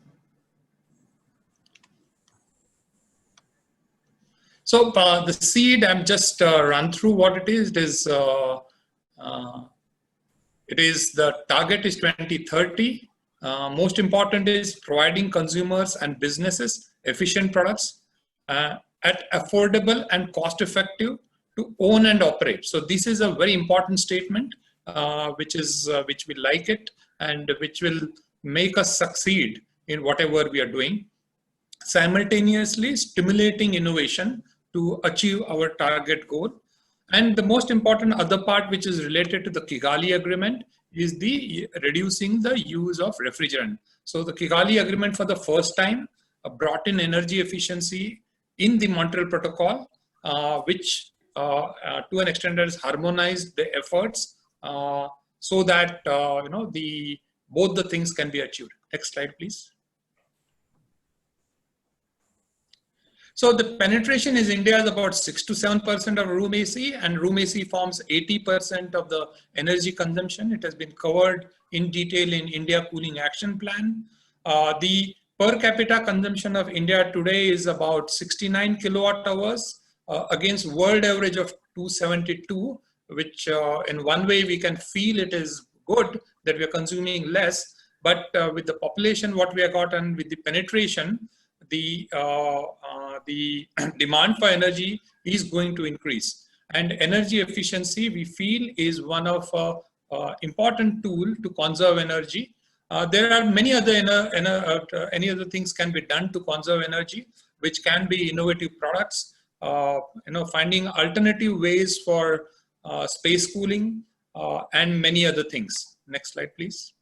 So the seed, I'm just run through what it is. It is the target is 2030. Most important is providing consumers and businesses efficient products at affordable and cost-effective to own and operate. So this is a very important statement, which we like it and which will make us succeed in whatever we are doing. Simultaneously stimulating innovation to achieve our target goal. And the most important other part, which is related to the Kigali Agreement, is the reducing the use of refrigerant. So the Kigali Agreement for the first time brought in energy efficiency in the Montreal Protocol, which to an extent has harmonized the efforts so that both the things can be achieved. Next slide, please. So the penetration in India is about 6 to 7% of room AC, and room AC forms 80% of the energy consumption. It has been covered in detail in India Cooling Action Plan. The per capita consumption of India today is about 69 kilowatt hours against world average of 272, which in one way we can feel it is good that we are consuming less, but with the population what we have got and with the penetration, the demand for energy is going to increase, and energy efficiency we feel is one of important tool to conserve energy. There are many other any other things can be done to conserve energy, which can be innovative products, finding alternative ways for space cooling and many other things. Next slide, please.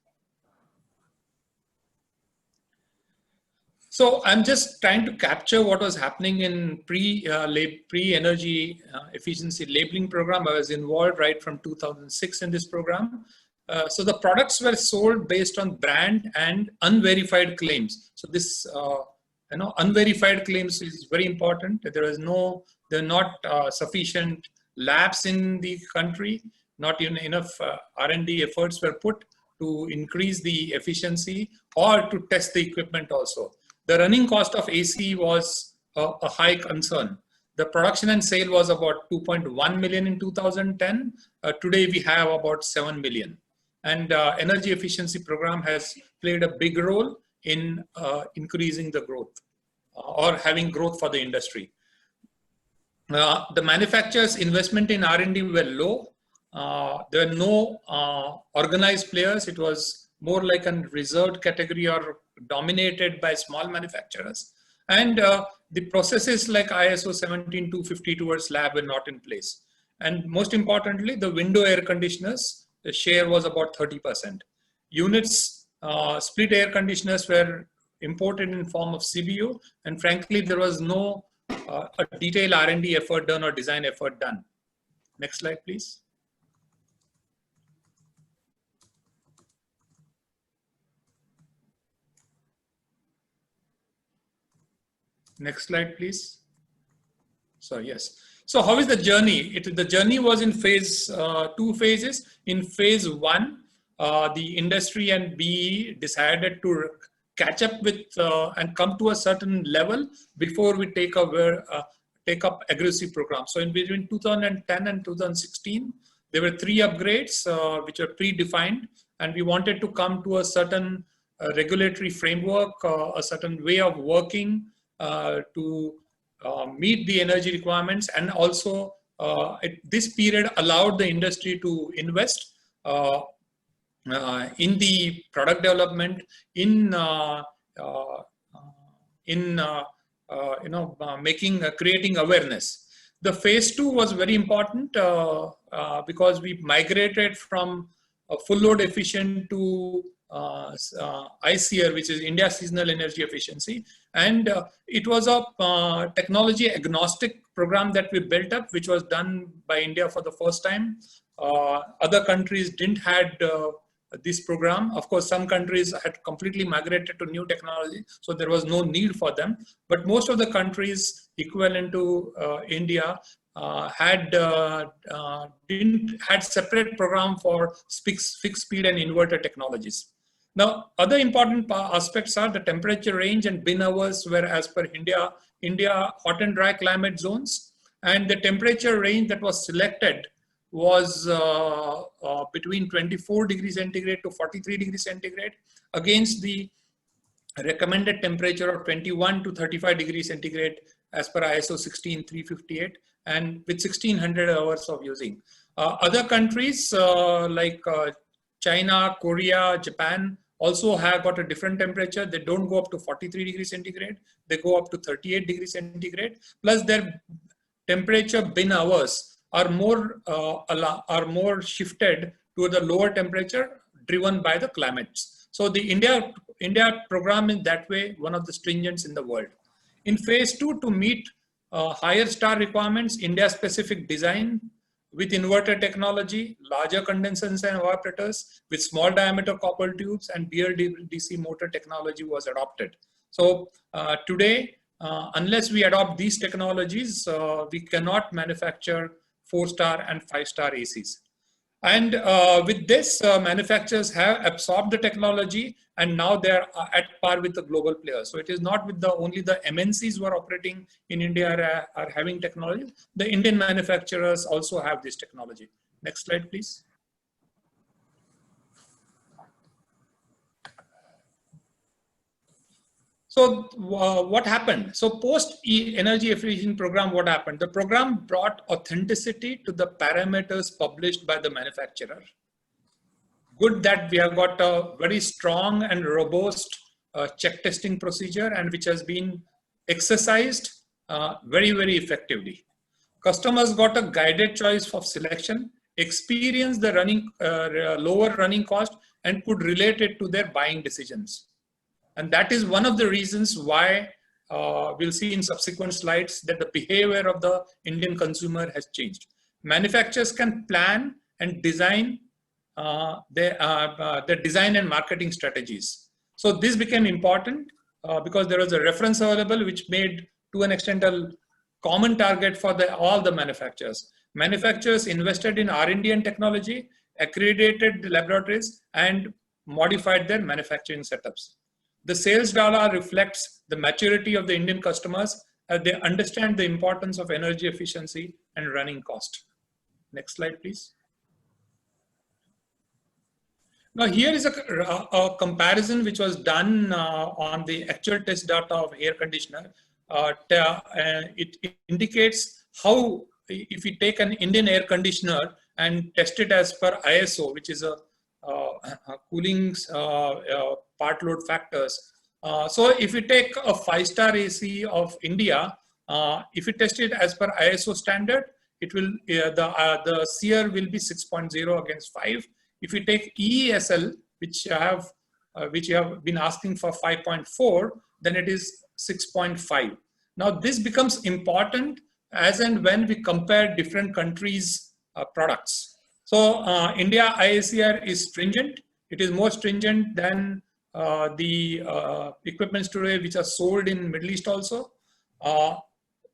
So I'm just trying to capture what was happening in pre-energy efficiency labeling program. I was involved right from 2006 in this program. So the products were sold based on brand and unverified claims. So this, unverified claims is very important. There are not sufficient labs in the country. Not even enough R&D efforts were put to increase the efficiency or to test the equipment also. The running cost of AC was a high concern. The production and sale was about 2.1 million in 2010. Today we have about 7 million. And energy efficiency program has played a big role in increasing the growth or having growth for the industry. The manufacturers' investment in R&D were low. There were no organized players. It was more like a reserved category or dominated by small manufacturers. And the processes like ISO 17250 towards lab were not in place. And most importantly, the window air conditioners, the share was about 30%. Units, split air conditioners were imported in form of CBU. And frankly, there was no a detailed R&D effort done or design effort done. Next slide, please. Next slide, please. So yes. So how is the journey? The journey was in two phases. In phase one, the industry and BE decided to catch up with and come to a certain level before we take up aggressive programs. So in between 2010 and 2016, there were 3 upgrades which are predefined, and we wanted to come to a certain regulatory framework, a certain way of working to meet the energy requirements, and also this period allowed the industry to invest in the product development, in creating awareness. The phase 2 was very important because we migrated from a full load efficient to ICER, which is India Seasonal Energy Efficiency. And it was a technology agnostic program that we built up, which was done by India for the first time. Other countries didn't had this program. Of course, some countries had completely migrated to new technology, so there was no need for them. But most of the countries equivalent to India had separate program for fixed speed and inverter technologies. Now, other important aspects are the temperature range and bin hours were as per India hot and dry climate zones, and the temperature range that was selected was between 24 degrees centigrade to 43 degrees centigrade against the recommended temperature of 21 to 35 degrees centigrade as per ISO 16358 and with 1600 hours of using. Other countries like China, Korea, Japan also have got a different temperature. They don't go up to 43 degrees centigrade. They go up to 38 degrees centigrade. Plus their temperature bin hours are more shifted to the lower temperature driven by the climates. So the India program is that way one of the stringent in the world. In phase 2, to meet higher star requirements, India specific design with inverter technology, larger condensers and evaporators with small diameter copper tubes and BLDC motor technology was adopted. So today, unless we adopt these technologies, we cannot manufacture 4-star and 5-star ACs. And with this, manufacturers have absorbed the technology and now they are at par with the global players. So it is not with only the MNCs who are operating in India are having technology. The Indian manufacturers also have this technology. Next slide, please. So what happened? So post energy efficient program, what happened? The program brought authenticity to the parameters published by the manufacturer. Good that we have got a very strong and robust check testing procedure and which has been exercised very, very effectively. Customers got a guided choice of selection, experienced the lower running cost and could relate it to their buying decisions. And that is one of the reasons why we'll see in subsequent slides that the behavior of the Indian consumer has changed. Manufacturers can plan and design their design and marketing strategies. So this became important because there was a reference available which made to an extent a common target for all the manufacturers. Manufacturers invested in R&D and technology, accredited laboratories and modified their manufacturing setups. The sales data reflects the maturity of the Indian customers as they understand the importance of energy efficiency and running cost. Next slide, please. Now here is a comparison which was done on the actual test data of air conditioner. It indicates how if we take an Indian air conditioner and test it as per ISO, which is a cooling part load factors. So if you take a 5-star AC of India, if you test it as per ISO standard, it will the SEER will be 6.0 against 5. If you take EESL, which you have been asking for 5.4, then it is 6.5. Now this becomes important as and when we compare different countries' products. So India IACR is stringent. It is more stringent than the equipments today which are sold in Middle East also.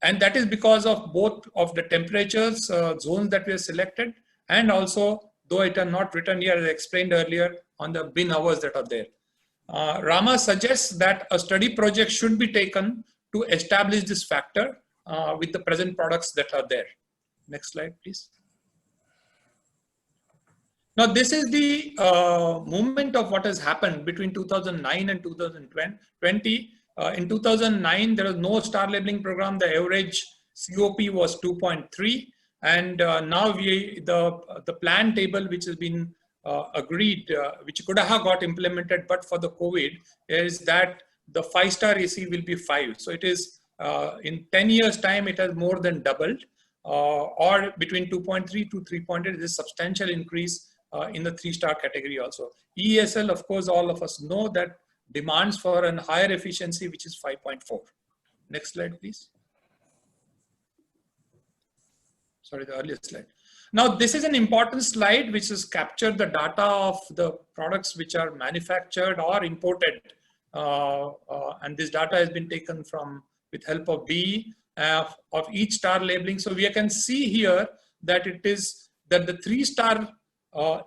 And that is because of both of the temperatures zones that we have selected and also, though it are not written here as I explained earlier, on the bin hours that are there. Rama suggests that a study project should be taken to establish this factor with the present products that are there. Next slide, please. Now, this is the movement of what has happened between 2009 and 2020. In 2009, there was no star labeling program. The average COP was 2.3. And now the plan table, which has been agreed, which could have got implemented, but for the COVID, is that the 5-star AC will be 5. So it is in 10 years time, it has more than doubled, or between 2.3 to 3.8 is a substantial increase in the 3-star category also. ESL, of course, all of us know that demands for a higher efficiency, which is 5.4. Next slide, please. Sorry, the earlier slide. Now, this is an important slide which has captured the data of the products which are manufactured or imported. And this data has been taken from with help of BE of each star labeling. So we can see here that it is that the 3-star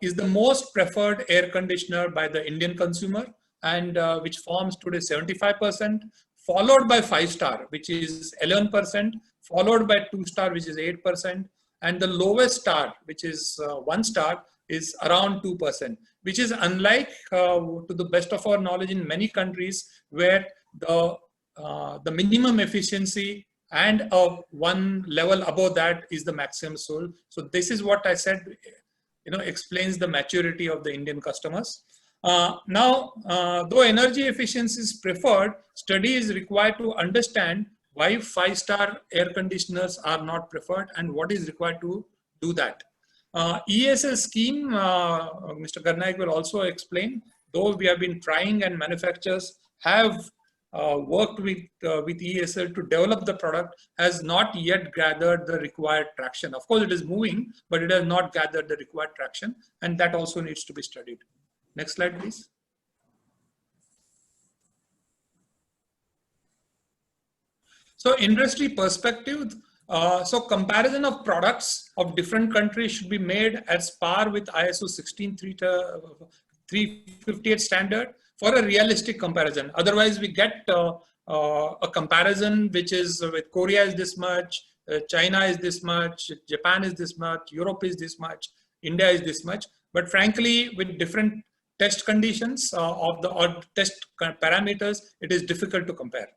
is the most preferred air conditioner by the Indian consumer, and which forms today 75%, followed by 5-star, which is 11%, followed by 2-star, which is 8%, and the lowest star, which is 1-star, is around 2%, which is unlike, to the best of our knowledge, in many countries where the minimum efficiency and one level above that is the maximum sold. So this is what I said, explains the maturity of the Indian customers. Now, though energy efficiency is preferred, study is required to understand why 5-star air conditioners are not preferred and what is required to do that. ESL scheme, Mr. Garnaik will also explain, though we have been trying and manufacturers have worked with ESL to develop the product, has not yet gathered the required traction. Of course, it is moving, but it has not gathered the required traction, and that also needs to be studied. Next slide, please. So industry perspective, so comparison of products of different countries should be made as par with ISO 16358 standard for a realistic comparison. Otherwise, we get a comparison which is with Korea is this much, China is this much, Japan is this much, Europe is this much, India is this much. But frankly, with different test conditions or test parameters, it is difficult to compare.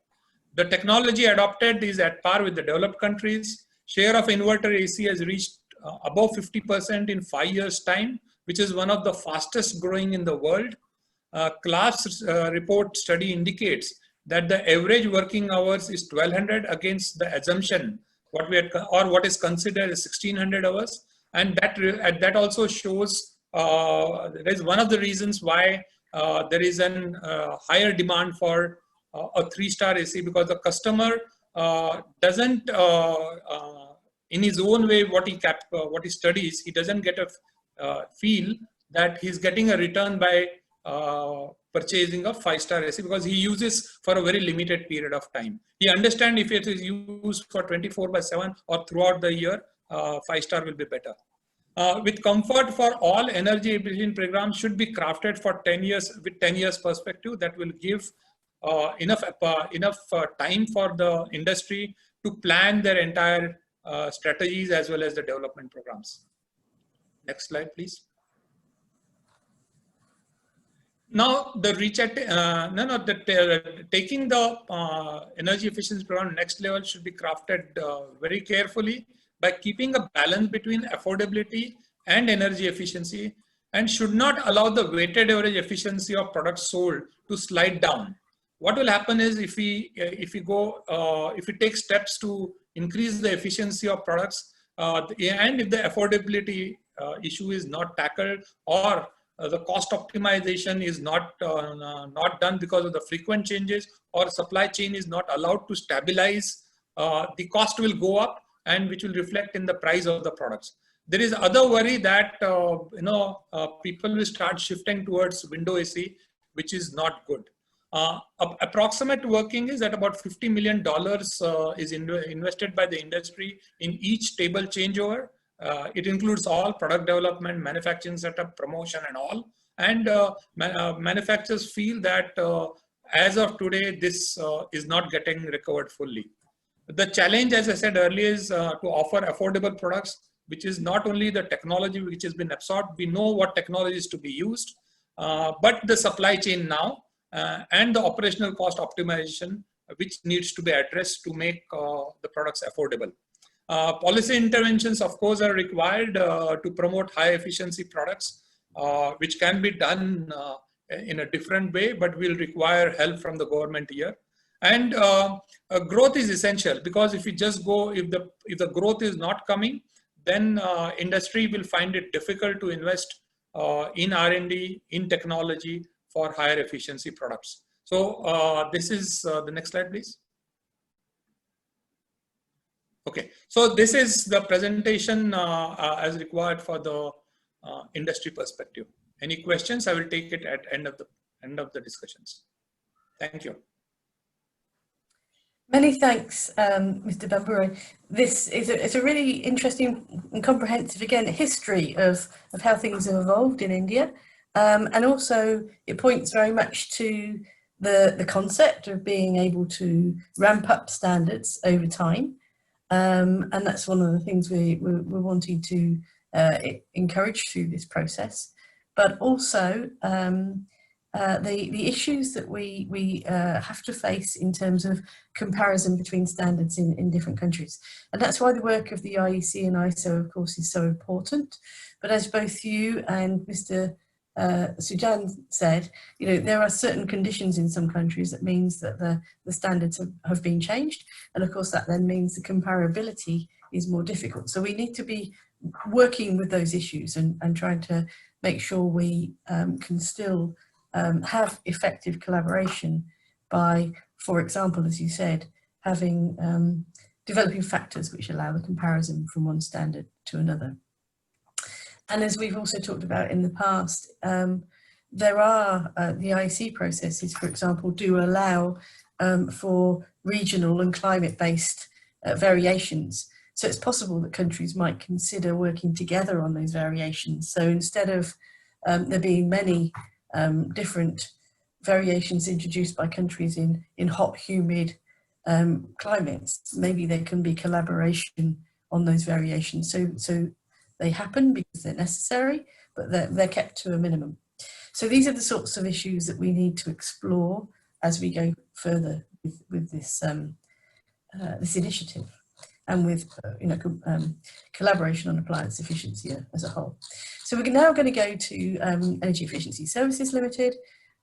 The technology adopted is at par with the developed countries. Share of inverter AC has reached above 50% in 5 years' time, which is one of the fastest growing in the world. Class report study indicates that the average working hours is 1200 against the assumption what is considered as 1600 hours, and that also shows that is one of the reasons why there is an higher demand for a 3-star AC, because the customer doesn't, in his own way, what he studies, he doesn't get a feel that he's getting a return by purchasing a 5-star AC, because he uses for a very limited period of time. He understands if it is used for 24/7 or throughout the year, 5-star will be better. With comfort for all, energy efficient programs should be crafted for 10 years with 10 years perspective. That will give enough time for the industry to plan their entire strategies as well as the development programs. Next slide, please. Now, taking the energy efficiency program next level should be crafted very carefully by keeping a balance between affordability and energy efficiency, and should not allow the weighted average efficiency of products sold to slide down. What will happen is if we take steps to increase the efficiency of products, and if the affordability issue is not tackled, or the cost optimization is not done because of the frequent changes, or supply chain is not allowed to stabilize, the cost will go up, and which will reflect in the price of the products. There is other worry that people will start shifting towards window AC, which is not good. Approximate working is that about $50 million is invested by the industry in each table changeover. It includes all product development, manufacturing setup, promotion, and all. And manufacturers feel that as of today, this is not getting recovered fully. The challenge, as I said earlier, is to offer affordable products which is not only the technology which has been absorbed, we know what technology is to be used, but the supply chain now and the operational cost optimization, which needs to be addressed to make the products affordable. Policy interventions, of course, are required to promote high efficiency products, which can be done in a different way, but will require help from the government here. And growth is essential, because if you just go, if the growth is not coming, then industry will find it difficult to invest in R&D, in technology for higher efficiency products. So this is the next slide, please. Okay, so this is the presentation as required for the industry perspective. Any questions? I will take it at end of the discussions. Thank you. Many thanks, Mr. Bamburay. This is it's a really interesting and comprehensive, again, history of how things have evolved in India. And also it points very much to the concept of being able to ramp up standards over time. And that's one of the things we're wanting to encourage through this process. But also the issues that we have to face in terms of comparison between standards in different countries. And that's why the work of the IEC and ISO, of course, is so important. But as both you and Mr. Sujan said, you know, there are certain conditions in some countries that means that the standards have been changed. And of course, that then means the comparability is more difficult. So we need to be working with those issues and trying to make sure we can still have effective collaboration by, for example, as you said, having developing factors which allow the comparison from one standard to another. And as we've also talked about in the past, there are the IEC processes, for example, do allow for regional and climate-based variations. So it's possible that countries might consider working together on those variations. So instead of there being many different variations introduced by countries in hot, humid climates, maybe there can be collaboration on those variations. So they happen because they're necessary, but they're kept to a minimum. So these are the sorts of issues that we need to explore as we go further with this this initiative, and with collaboration on appliance efficiency as a whole. So we're now going to go to Energy Efficiency Services Limited.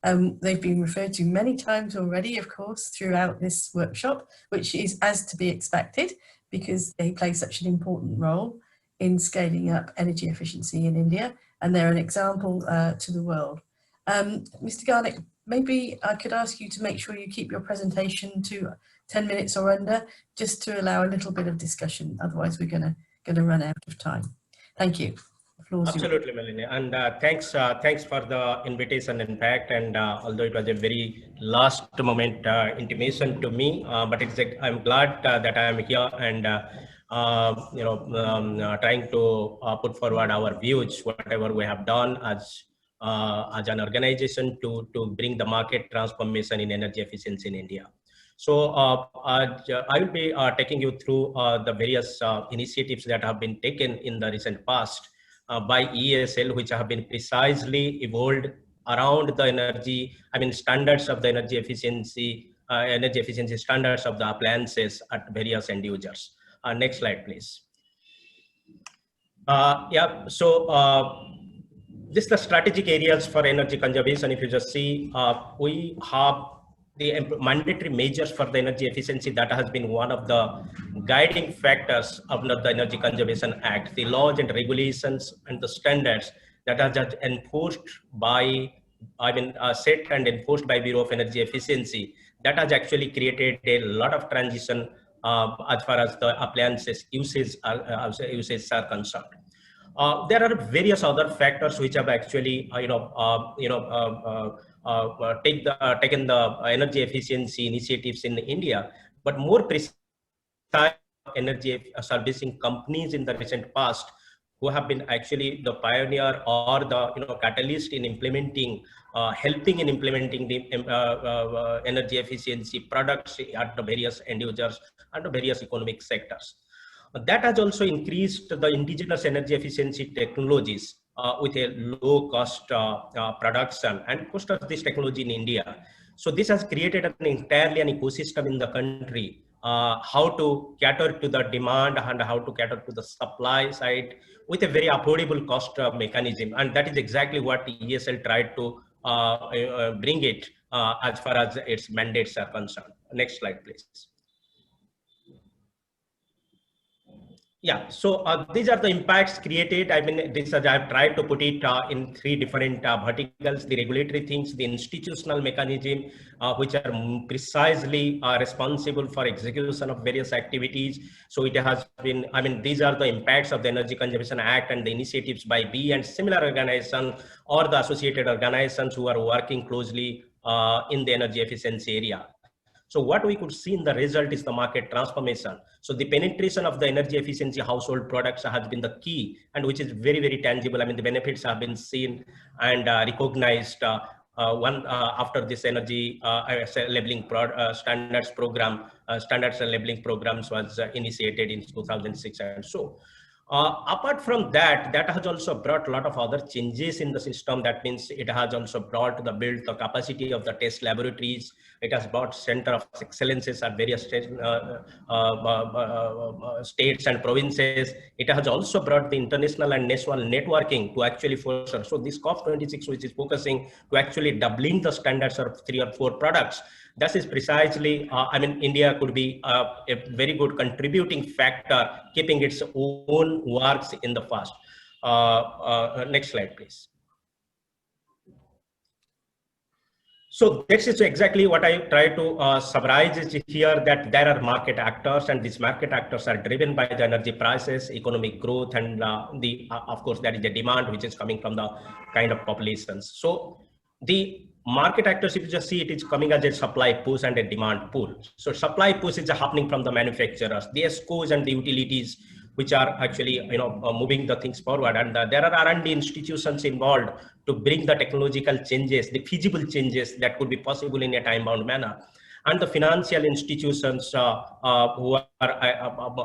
They've been referred to many times already, of course, throughout this workshop, which is as to be expected because they play such an important role in scaling up energy efficiency in India, and they're an example to the world. Mr. Garnick, maybe I could ask you to make sure you keep your presentation to 10 minutes or under, just to allow a little bit of discussion. Otherwise, we're going to run out of time. Thank you. The floor is yours. Absolutely, Melanie, and thanks for the invitation, in fact. And although it was a very last moment intimation to me, but I'm glad that I am here and trying to put forward our views, whatever we have done as an organization to bring the market transformation in energy efficiency in India. So I will be taking you through the various initiatives that have been taken in the recent past by ESL, which have been precisely evolved around the standards of the energy efficiency standards of the appliances at various end users. Next slide, please. This is the strategic areas for energy conservation. If you just see, we have the mandatory measures for the energy efficiency that has been one of the guiding factors of the Energy Conservation Act. The laws and regulations and the standards that are just enforced by, set and enforced by Bureau of Energy Efficiency, that has actually created a lot of transition as far as the appliances uses are concerned. There are various other factors which have actually, taken the energy efficiency initiatives in India, but more precisely, energy servicing companies in the recent past who have been actually the pioneer or the catalyst in implementing, helping in implementing the energy efficiency products at the various end users and the various economic sectors. That has also increased the indigenous energy efficiency technologies with a low cost production and most of this technology in India. So this has created an entirely an ecosystem in the country, how to cater to the demand and how to cater to the supply side with a very affordable cost mechanism. And that is exactly what ESL tried to bring it as far as its mandates are concerned. Next slide, please. Yeah, so these are the impacts created. I mean, this I've tried to put it in three different verticals: the regulatory things, the institutional mechanism, which are precisely responsible for execution of various activities. So it has been, I mean, these are the impacts of the Energy Conservation Act and the initiatives by B and similar organizations or the associated organizations who are working closely in the energy efficiency area. So what we could see in the result is the market transformation. So the penetration of the energy efficiency household products has been the key, and which is very, very tangible. I mean, the benefits have been seen and recognized after this energy labeling standards program, standards and labeling programs was initiated in 2006 and so. Apart from that, that has also brought a lot of other changes in the system. That means it has also brought the build the capacity of the test laboratories. It has brought center of excellences at various states and provinces. It has also brought the international and national networking to actually foster. So this COP26, which is focusing to actually doubling the standards of 3 or 4 products. That is precisely, I mean, India could be a very good contributing factor, keeping its own works in the past. Next slide, please. So this is exactly what I try to summarize is here, that there are market actors, and these market actors are driven by the energy prices, economic growth, and of course, there is a demand which is coming from the kind of populations. So the market actors, if you just see, it is coming as a supply push and a demand pull. So supply push is happening from the manufacturers, the ESCOs and the utilities, which are actually moving the things forward, and there are R&D institutions involved to bring the technological changes, the feasible changes that could be possible in a time-bound manner. And the financial institutions who are,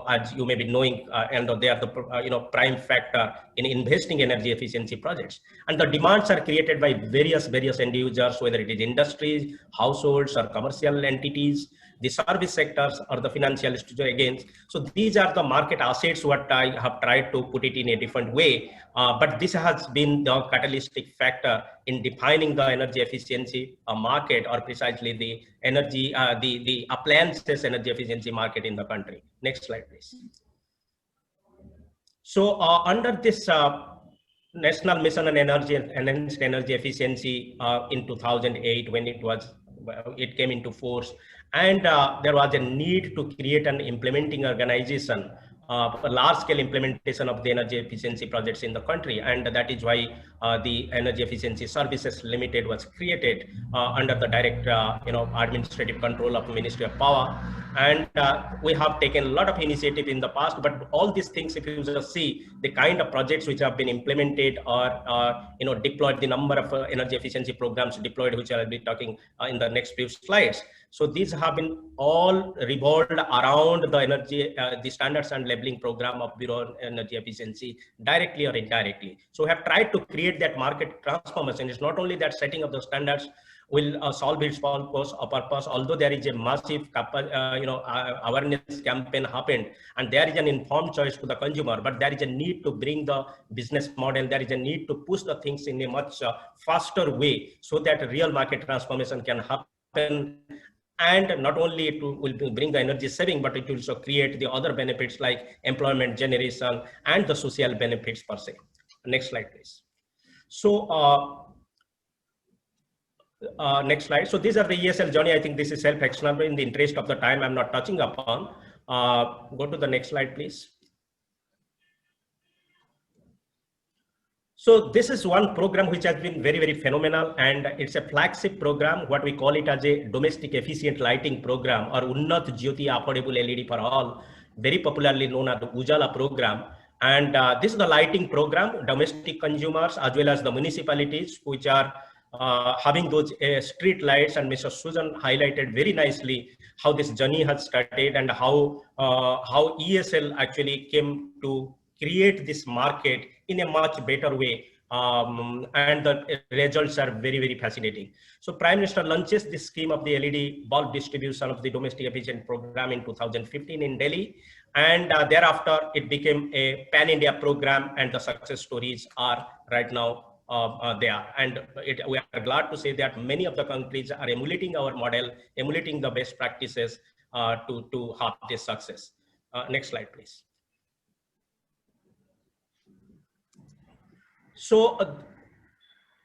as you may be knowing, and they are the prime factor in investing energy efficiency projects. And the demands are created by various end users, whether it is industries, households, or commercial entities, the service sectors, or the financial institutions again. So these are the market assets, what I have tried to put it in a different way. But this has been the catalytic factor in defining the energy efficiency market, or precisely the energy, the appliances energy efficiency market in the country. Next slide, please. So under this National Mission on Energy and Enhanced Energy Efficiency in 2008, when it came into force, and there was a need to create an implementing organization, a large-scale implementation of the energy efficiency projects in the country, and that is why the Energy Efficiency Services Limited was created under the direct, administrative control of Ministry of Power. And we have taken a lot of initiative in the past, but all these things, if you just see the kind of projects which have been implemented or deployed, the number of energy efficiency programs deployed, which I'll be talking in the next few slides. So these have been all revolved around the energy, the standards and labeling program of Bureau of Energy Efficiency, directly or indirectly. So we have tried to create that market transformation. It's not only that setting of the standards will solve its purpose, although there is a massive awareness campaign happened, and there is an informed choice to the consumer, but there is a need to bring the business model, there is a need to push the things in a much faster way, so that real market transformation can happen. And not only it will bring the energy saving, but it will also create the other benefits like employment generation and the social benefits per se. Next slide, please. So next slide. So these are the ESL journey. I think this is self-explanatory. In the interest of the time, I'm not touching upon. Go to the next slide, please. So this is one program which has been very, very phenomenal, and it's a flagship program. What we call it as a domestic efficient lighting program, or Unnat Jyoti Affordable LED for All, very popularly known as the Ujala program. And this is the lighting program, domestic consumers as well as the municipalities, which are having those street lights, and Mr. Susan highlighted very nicely how this journey has started and how ESL actually came to create this market in a much better way. And the results are very, very fascinating. So Prime Minister launches this scheme of the LED bulb distribution of the domestic efficient program in 2015 in Delhi. And thereafter, it became a pan-India program, and the success stories are right now there. And we are glad to say that many of the countries are emulating our model, emulating the best practices to have this success. Next slide, please. So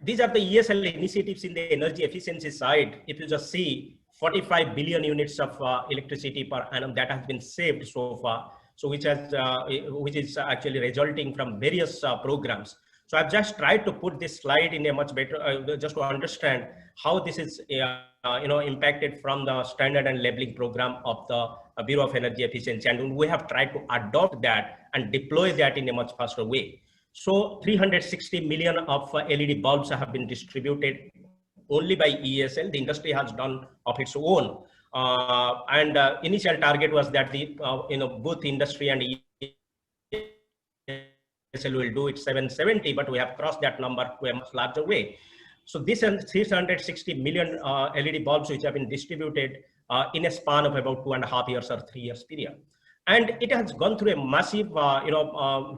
these are the ESL initiatives in the energy efficiency side. If you just see 45 billion units of electricity per annum that has been saved so far, so which is actually resulting from various programs. So I've just tried to put this slide in a much better, just to understand how this is impacted from the standard and labeling program of the Bureau of Energy Efficiency, and we have tried to adopt that and deploy that in a much faster way. So 360 million of LED bulbs have been distributed only by ESL. The industry has done of its own. And initial target was that the both industry and ESL will do it 770, but we have crossed that number to a much larger way. So this 360 million LED bulbs which have been distributed in a span of about 2.5 years or 3 years period. And it has gone through a massive,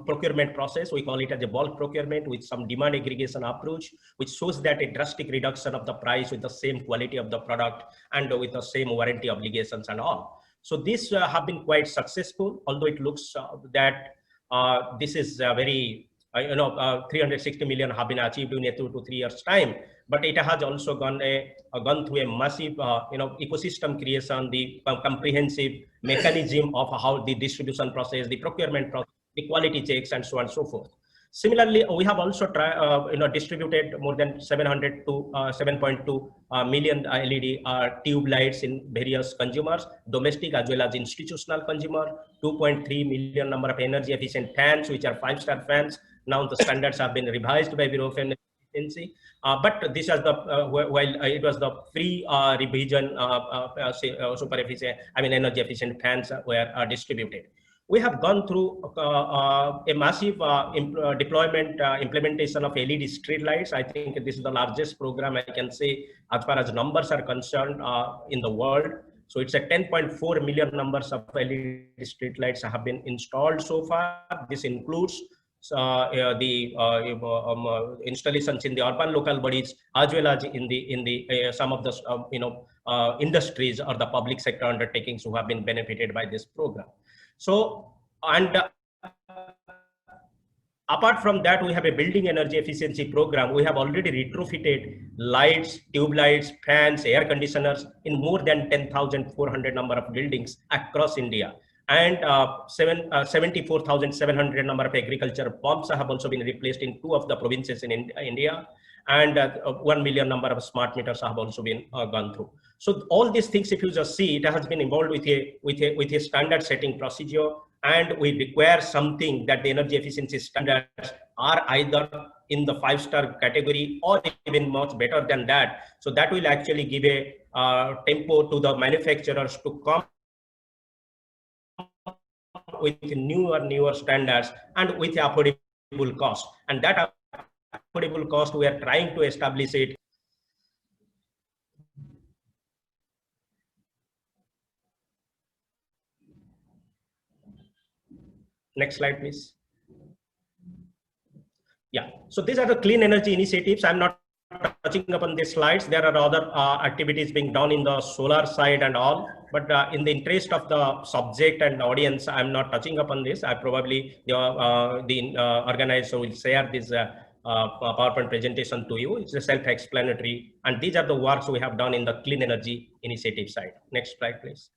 procurement process. We call it as a bulk procurement with some demand aggregation approach, which shows that a drastic reduction of the price with the same quality of the product and with the same warranty obligations and all. So this have been quite successful, although it looks that this is very, 360 million have been achieved in a 2 to 3 years time. But it has also gone through a massive, ecosystem creation, the comprehensive mechanism of how the distribution process, the procurement process, the quality checks, and so on and so forth. Similarly, we have also distributed more than 700 to 7.2 million LED tube lights in various consumers, domestic as well as institutional consumer. 2.3 million number of energy efficient fans, which are 5-star fans. Now the standards have been revised by Bureau of Energy Efficiency. But this is the while it was the free revision super efficient, energy efficient fans were distributed. We have gone through a massive deployment implementation of LED street lights. I think this is the largest program I can say as far as numbers are concerned in the world. So it's a 10.4 million numbers of LED street lights have been installed so far. This includes the installations in the urban local bodies as well as in the some of the industries or the public sector undertakings who have been benefited by this program. So, and apart from that, we have a building energy efficiency program. We have already retrofitted lights, tube lights, fans, air conditioners in more than 10,400 number of buildings across India. And 74,700 number of agriculture pumps have also been replaced in 2 of the provinces in India. And 1 million number of smart meters have also been gone through. So all these things, if you just see, it has been involved with a standard setting procedure, and we require something that the energy efficiency standards are either in the 5-star category or even much better than that. So that will actually give a tempo to the manufacturers to come with newer standards and with affordable cost. And that affordable cost, we are trying to establish it. Next slide, please. Yeah, so these are the clean energy initiatives. I'm not touching upon these slides. There are other activities being done in the solar side and all, but in the interest of the subject and audience, I'm not touching upon this. I probably, the organizer will share this PowerPoint presentation to you. It's a self-explanatory, and these are the works we have done in the clean energy initiative side. Next slide, please.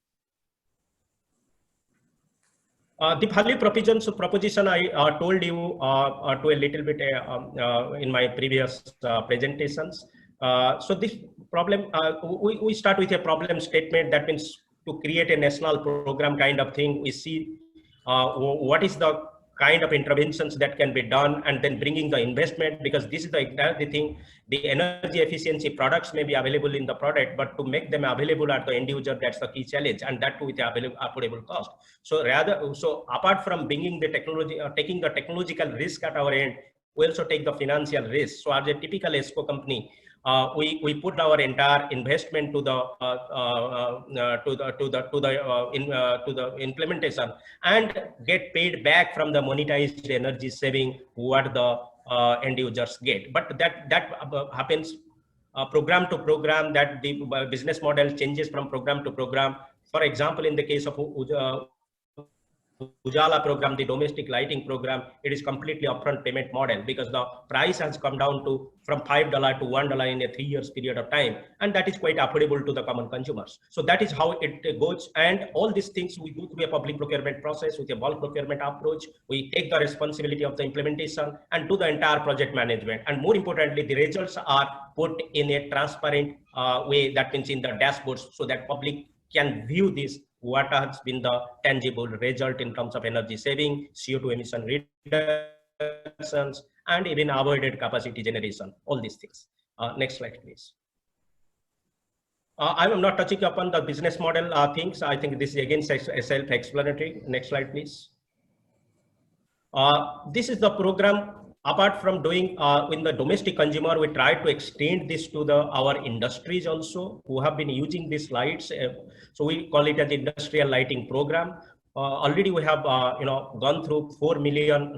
The value proposition I told you to a little bit in my previous presentations. So this problem, we start with a problem statement. That means to create a national program kind of thing. We see what is the kind of interventions that can be done, and then bringing the investment, because this is the thing, the energy efficiency products may be available in the product, but to make them available at the end user, that's the key challenge, and that too with affordable cost. So apart from bringing the technology, taking the technological risk at our end, we also take the financial risk. So as a typical ESCO company, we put our entire investment to the implementation and get paid back from the monetized energy saving what the end users get. But that happens program to program, that the business model changes from program to program. For example, in the case of Ujala program, the domestic lighting program, it is completely upfront payment model, because the price has come down to from $5 to $1 in a 3 years period of time, and that is quite affordable to the common consumers. So that is how it goes, and all these things we go through a public procurement process with a bulk procurement approach. We take the responsibility of the implementation and do the entire project management, and more importantly, the results are put in a transparent way, that means in the dashboards, so that public can view this, what has been the tangible result in terms of energy saving, CO2 emission reductions, and even avoided capacity generation, all these things. Next slide, please. I am not touching upon the business model things. I think this is again self-explanatory. Next slide, please. This is the program. Apart from doing in the domestic consumer, we try to extend this to our industries also who have been using these lights. So we call it as industrial lighting program. Already we have gone through 4 million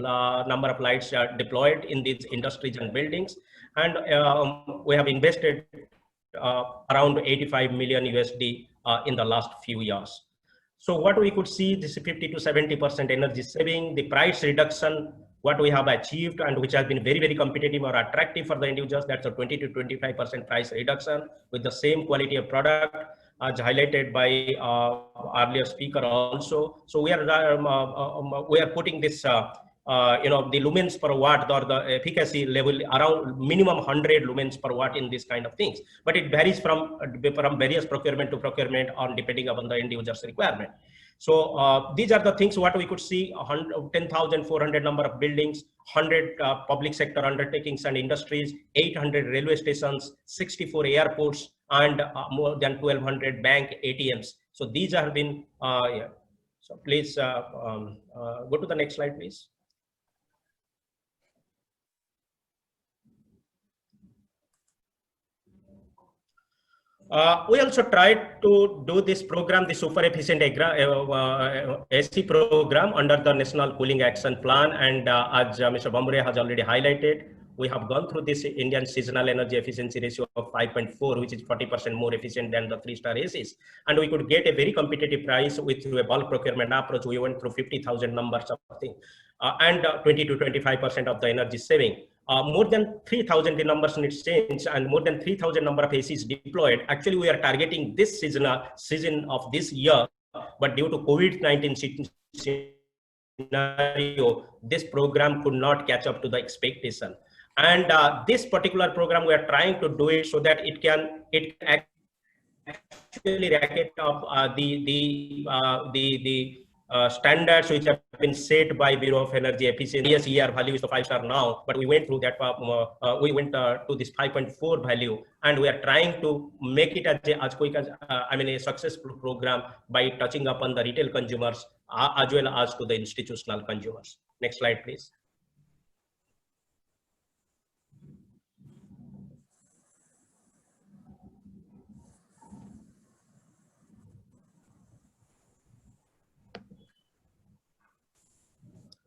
number of lights deployed in these industries and buildings, and we have invested around 85 million USD in the last few years. So what we could see, this 50 to 70% energy saving, the price reduction, what we have achieved, and which has been very, very competitive or attractive for the end users, that's a 20 to 25% price reduction with the same quality of product, as highlighted by earlier speaker also. So we are putting this, the lumens per watt, or the efficacy level around minimum 100 lumens per watt in this kind of things. But it varies from various procurement to procurement on depending upon the end user's requirement. So these are the things what we could see: 10,400 number of buildings, 100 public sector undertakings and industries, 800 railway stations, 64 airports, and more than 1,200 bank ATMs. So these have been, yeah. So please go to the next slide, please. We also tried to do this program, the super efficient AC program under the National Cooling Action Plan. And as Mr. Bambure has already highlighted, we have gone through this Indian seasonal energy efficiency ratio of 5.4, which is 40% more efficient than the 3-star ACs. And we could get a very competitive price with a bulk procurement approach. We went through 50,000 numbers of things, and 20 to 25% of the energy saving. More than 3,000 the numbers needs change, and more than 3,000 number of ACs deployed. Actually, we are targeting this season of this year, but due to COVID-19 scenario, this program could not catch up to the expectation. And this particular program, we are trying to do it so that it can actually racket up the standards which have been set by Bureau of Energy Efficiency. Yes, ER value is the 5-star now, but we went through that. We went to this 5.4 value, and we are trying to make it as quick as a successful program by touching upon the retail consumers as well as to the institutional consumers. Next slide, please.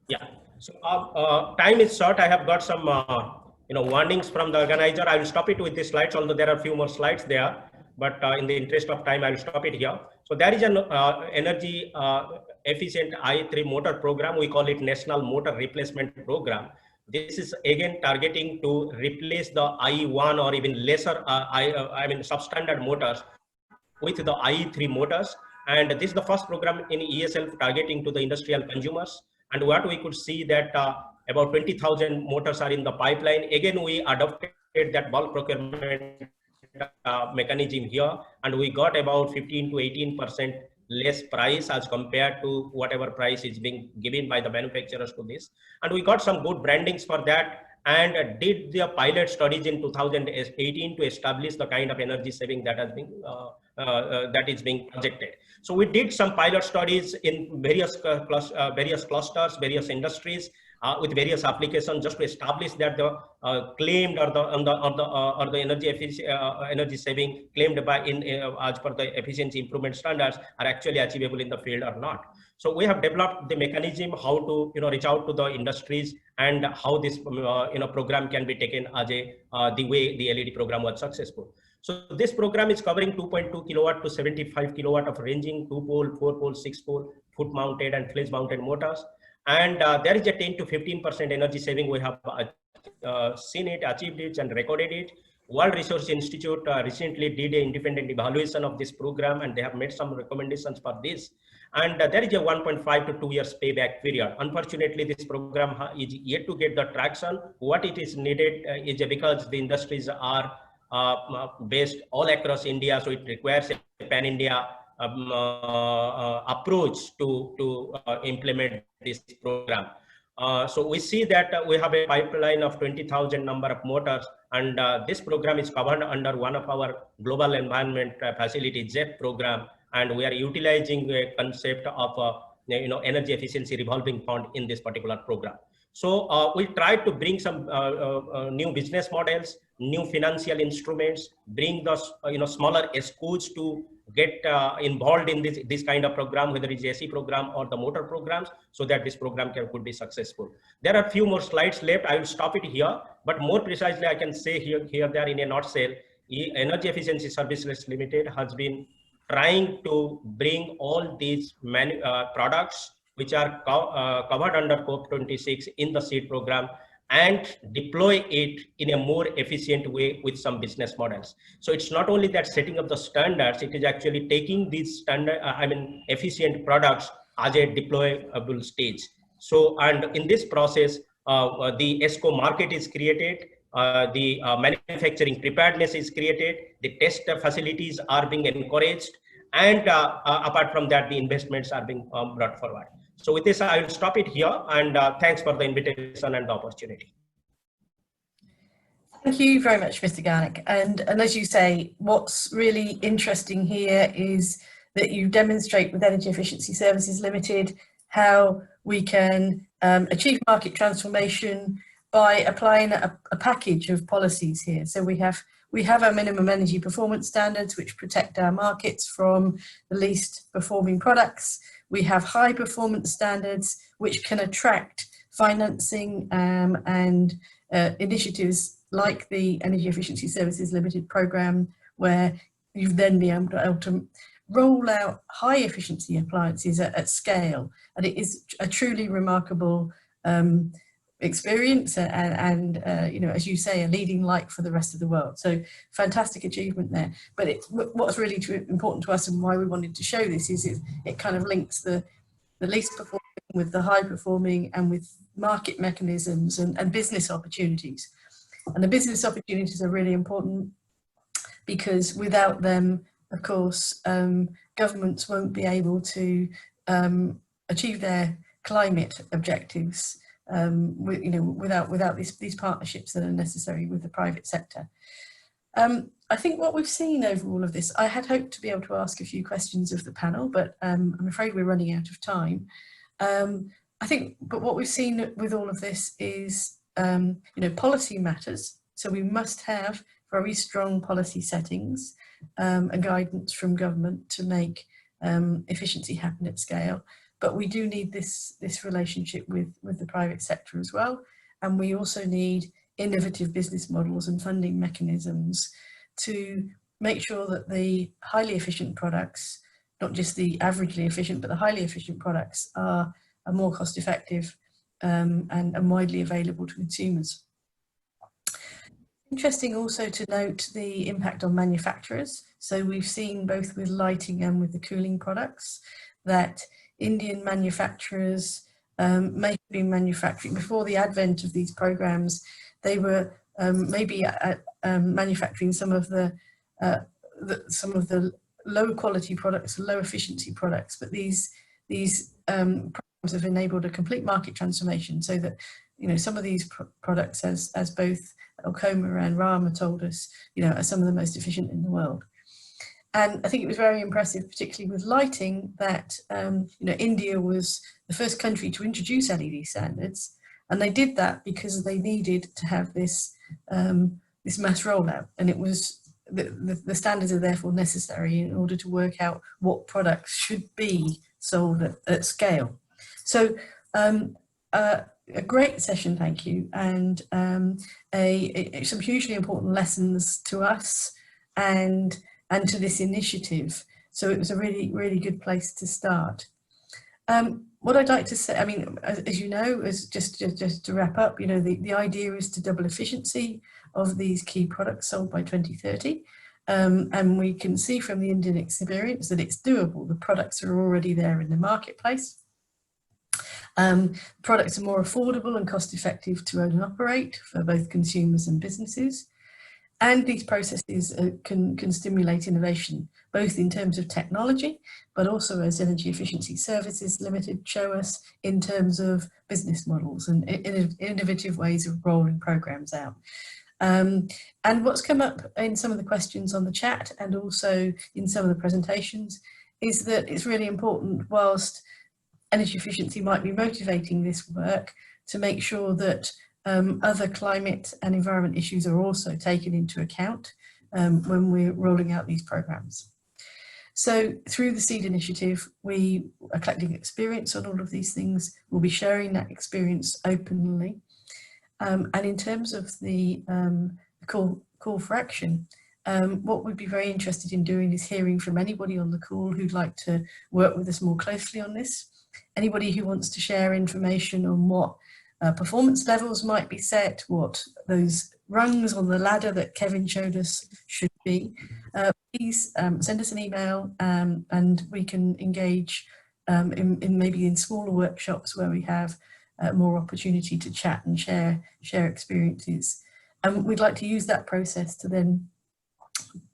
Yeah, so time is short. I have got some warnings from the organizer. I will stop it with these slides, although there are a few more slides there, but in the interest of time, I will stop it here. So there is an energy efficient I3 motor program. We call it National Motor Replacement Program. This is again targeting to replace the I1 or even lesser, substandard motors with the I3 motors. And this is the first program in ESL targeting to the industrial consumers. And what we could see that about 20,000 motors are in the pipeline. Again, we adopted that bulk procurement mechanism here, and we got about 15 to 18% less price as compared to whatever price is being given by the manufacturers to this. And we got some good brandings for that, and did the pilot studies in 2018 to establish the kind of energy saving that has been that is being projected. So we did some pilot studies in various clusters, various industries, with various applications, just to establish that the claimed or the energy saving claimed by as per the efficiency improvement standards are actually achievable in the field or not. So we have developed the mechanism how to reach out to the industries, and how this program can be taken as a the way the LED program was successful. So this program is covering 2.2 kilowatt to 75 kilowatt of ranging 2-pole, 4-pole, 6-pole, foot-mounted and fledge-mounted motors. And there is a 10 to 15% energy saving. We have seen it, achieved it, and recorded it. World Resource Institute recently did an independent evaluation of this program, and they have made some recommendations for this. And there is a 1.5 to 2 years payback period. Unfortunately, this program is yet to get the traction. What it is needed is because the industries are based all across India, so it requires a pan-India approach to implement this program. So we see that we have a pipeline of 20,000 number of motors, and this program is covered under one of our global environment facility ZEP program, and we are utilizing a concept of energy efficiency revolving fund in this particular program. So we tried to bring some new business models, new financial instruments, bring the smaller schools to get involved in this kind of program, whether it's AC program or the motor programs, so that this program could be successful. There are a few more slides left. I will stop it here, but more precisely I can say here there in a nutshell, Energy Efficiency Services Limited has been trying to bring all these products which are covered under COP26 in the SEED program, and deploy it in a more efficient way with some business models. So it's not only that setting up the standards, it is actually taking these efficient products as a deployable stage. So, and in this process, the ESCO market is created, the manufacturing preparedness is created, the test facilities are being encouraged, and apart from that, the investments are being brought forward. So with this, I will stop it here, and thanks for the invitation and the opportunity. Thank you very much, Mr. Garnick. And as you say, what's really interesting here is that you demonstrate with Energy Efficiency Services Limited how we can achieve market transformation by applying a package of policies here. So we have our minimum energy performance standards, which protect our markets from the least performing products. We have high performance standards, which can attract financing and initiatives like the Energy Efficiency Services Limited program, where you've then been able to roll out high efficiency appliances at scale. And it is a truly remarkable experience and as you say, a leading light for the rest of the world. So fantastic achievement there. But what's really important to us, and why we wanted to show this, is it kind of links the least performing with the high performing, and with market mechanisms and business opportunities. And the business opportunities are really important, because without them, of course, governments won't be able to achieve their climate objectives without these partnerships that are necessary with the private sector. I think what we've seen over all of this, I had hoped to be able to ask a few questions of the panel, but I'm afraid we're running out of time. But what we've seen with all of this is, policy matters. So we must have very strong policy settings and guidance from government to make efficiency happen at scale. But we do need this relationship with the private sector as well. And we also need innovative business models and funding mechanisms to make sure that the highly efficient products, not just the averagely efficient, but the highly efficient products are more cost effective and widely available to consumers. Interesting also to note the impact on manufacturers. So we've seen both with lighting and with the cooling products that Indian manufacturers may have been manufacturing before the advent of these programs. They were maybe manufacturing some of the lower quality products, low efficiency products, but these programs have enabled a complete market transformation, so that, you know, some of these products, as both Alcoma and Rama told us, you know, are some of the most efficient in the world. And I think it was very impressive, particularly with lighting, that you know, India was the first country to introduce LED standards, and they did that because they needed to have this this mass rollout, and it was the standards are therefore necessary in order to work out what products should be sold at scale. So a great session, thank you, and some hugely important lessons to us and to this initiative. So it was a really good place to start. What I'd like to say, I mean, as you know, is just to wrap up, you know, the idea is to double efficiency of these key products sold by 2030. And we can see from the Indian experience that it's doable. The products are already there in the marketplace. Products are more affordable and cost effective to own and operate for both consumers and businesses. And these processes can stimulate innovation, both in terms of technology, but also, as Energy Efficiency Services Limited show us, in terms of business models and innovative ways of rolling programs out. And what's come up in some of the questions on the chat and also in some of the presentations is that it's really important, whilst energy efficiency might be motivating this work, to make sure that other climate and environment issues are also taken into account when we're rolling out these programs. So through the SEED initiative, we are collecting experience on all of these things. We'll be sharing that experience openly. And in terms of the call for action, what we'd be very interested in doing is hearing from anybody on the call who'd like to work with us more closely on this. Anybody who wants to share information on what performance levels might be set, what those rungs on the ladder that Kevin showed us should be, please send us an email and we can engage in maybe in smaller workshops where we have more opportunity to chat and share experiences. And we'd like to use that process to then,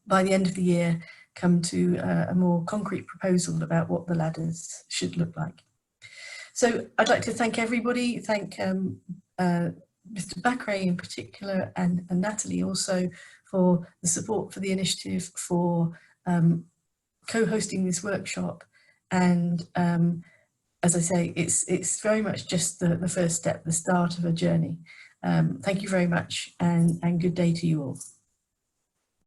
by the end of the year, come to a more concrete proposal about what the ladders should look like. So I'd like to thank everybody, thank Mr. Bakray in particular and Natalie also for the support for the initiative, for co-hosting this workshop. And as I say, it's very much just the first step, the start of a journey. Thank you very much and good day to you all.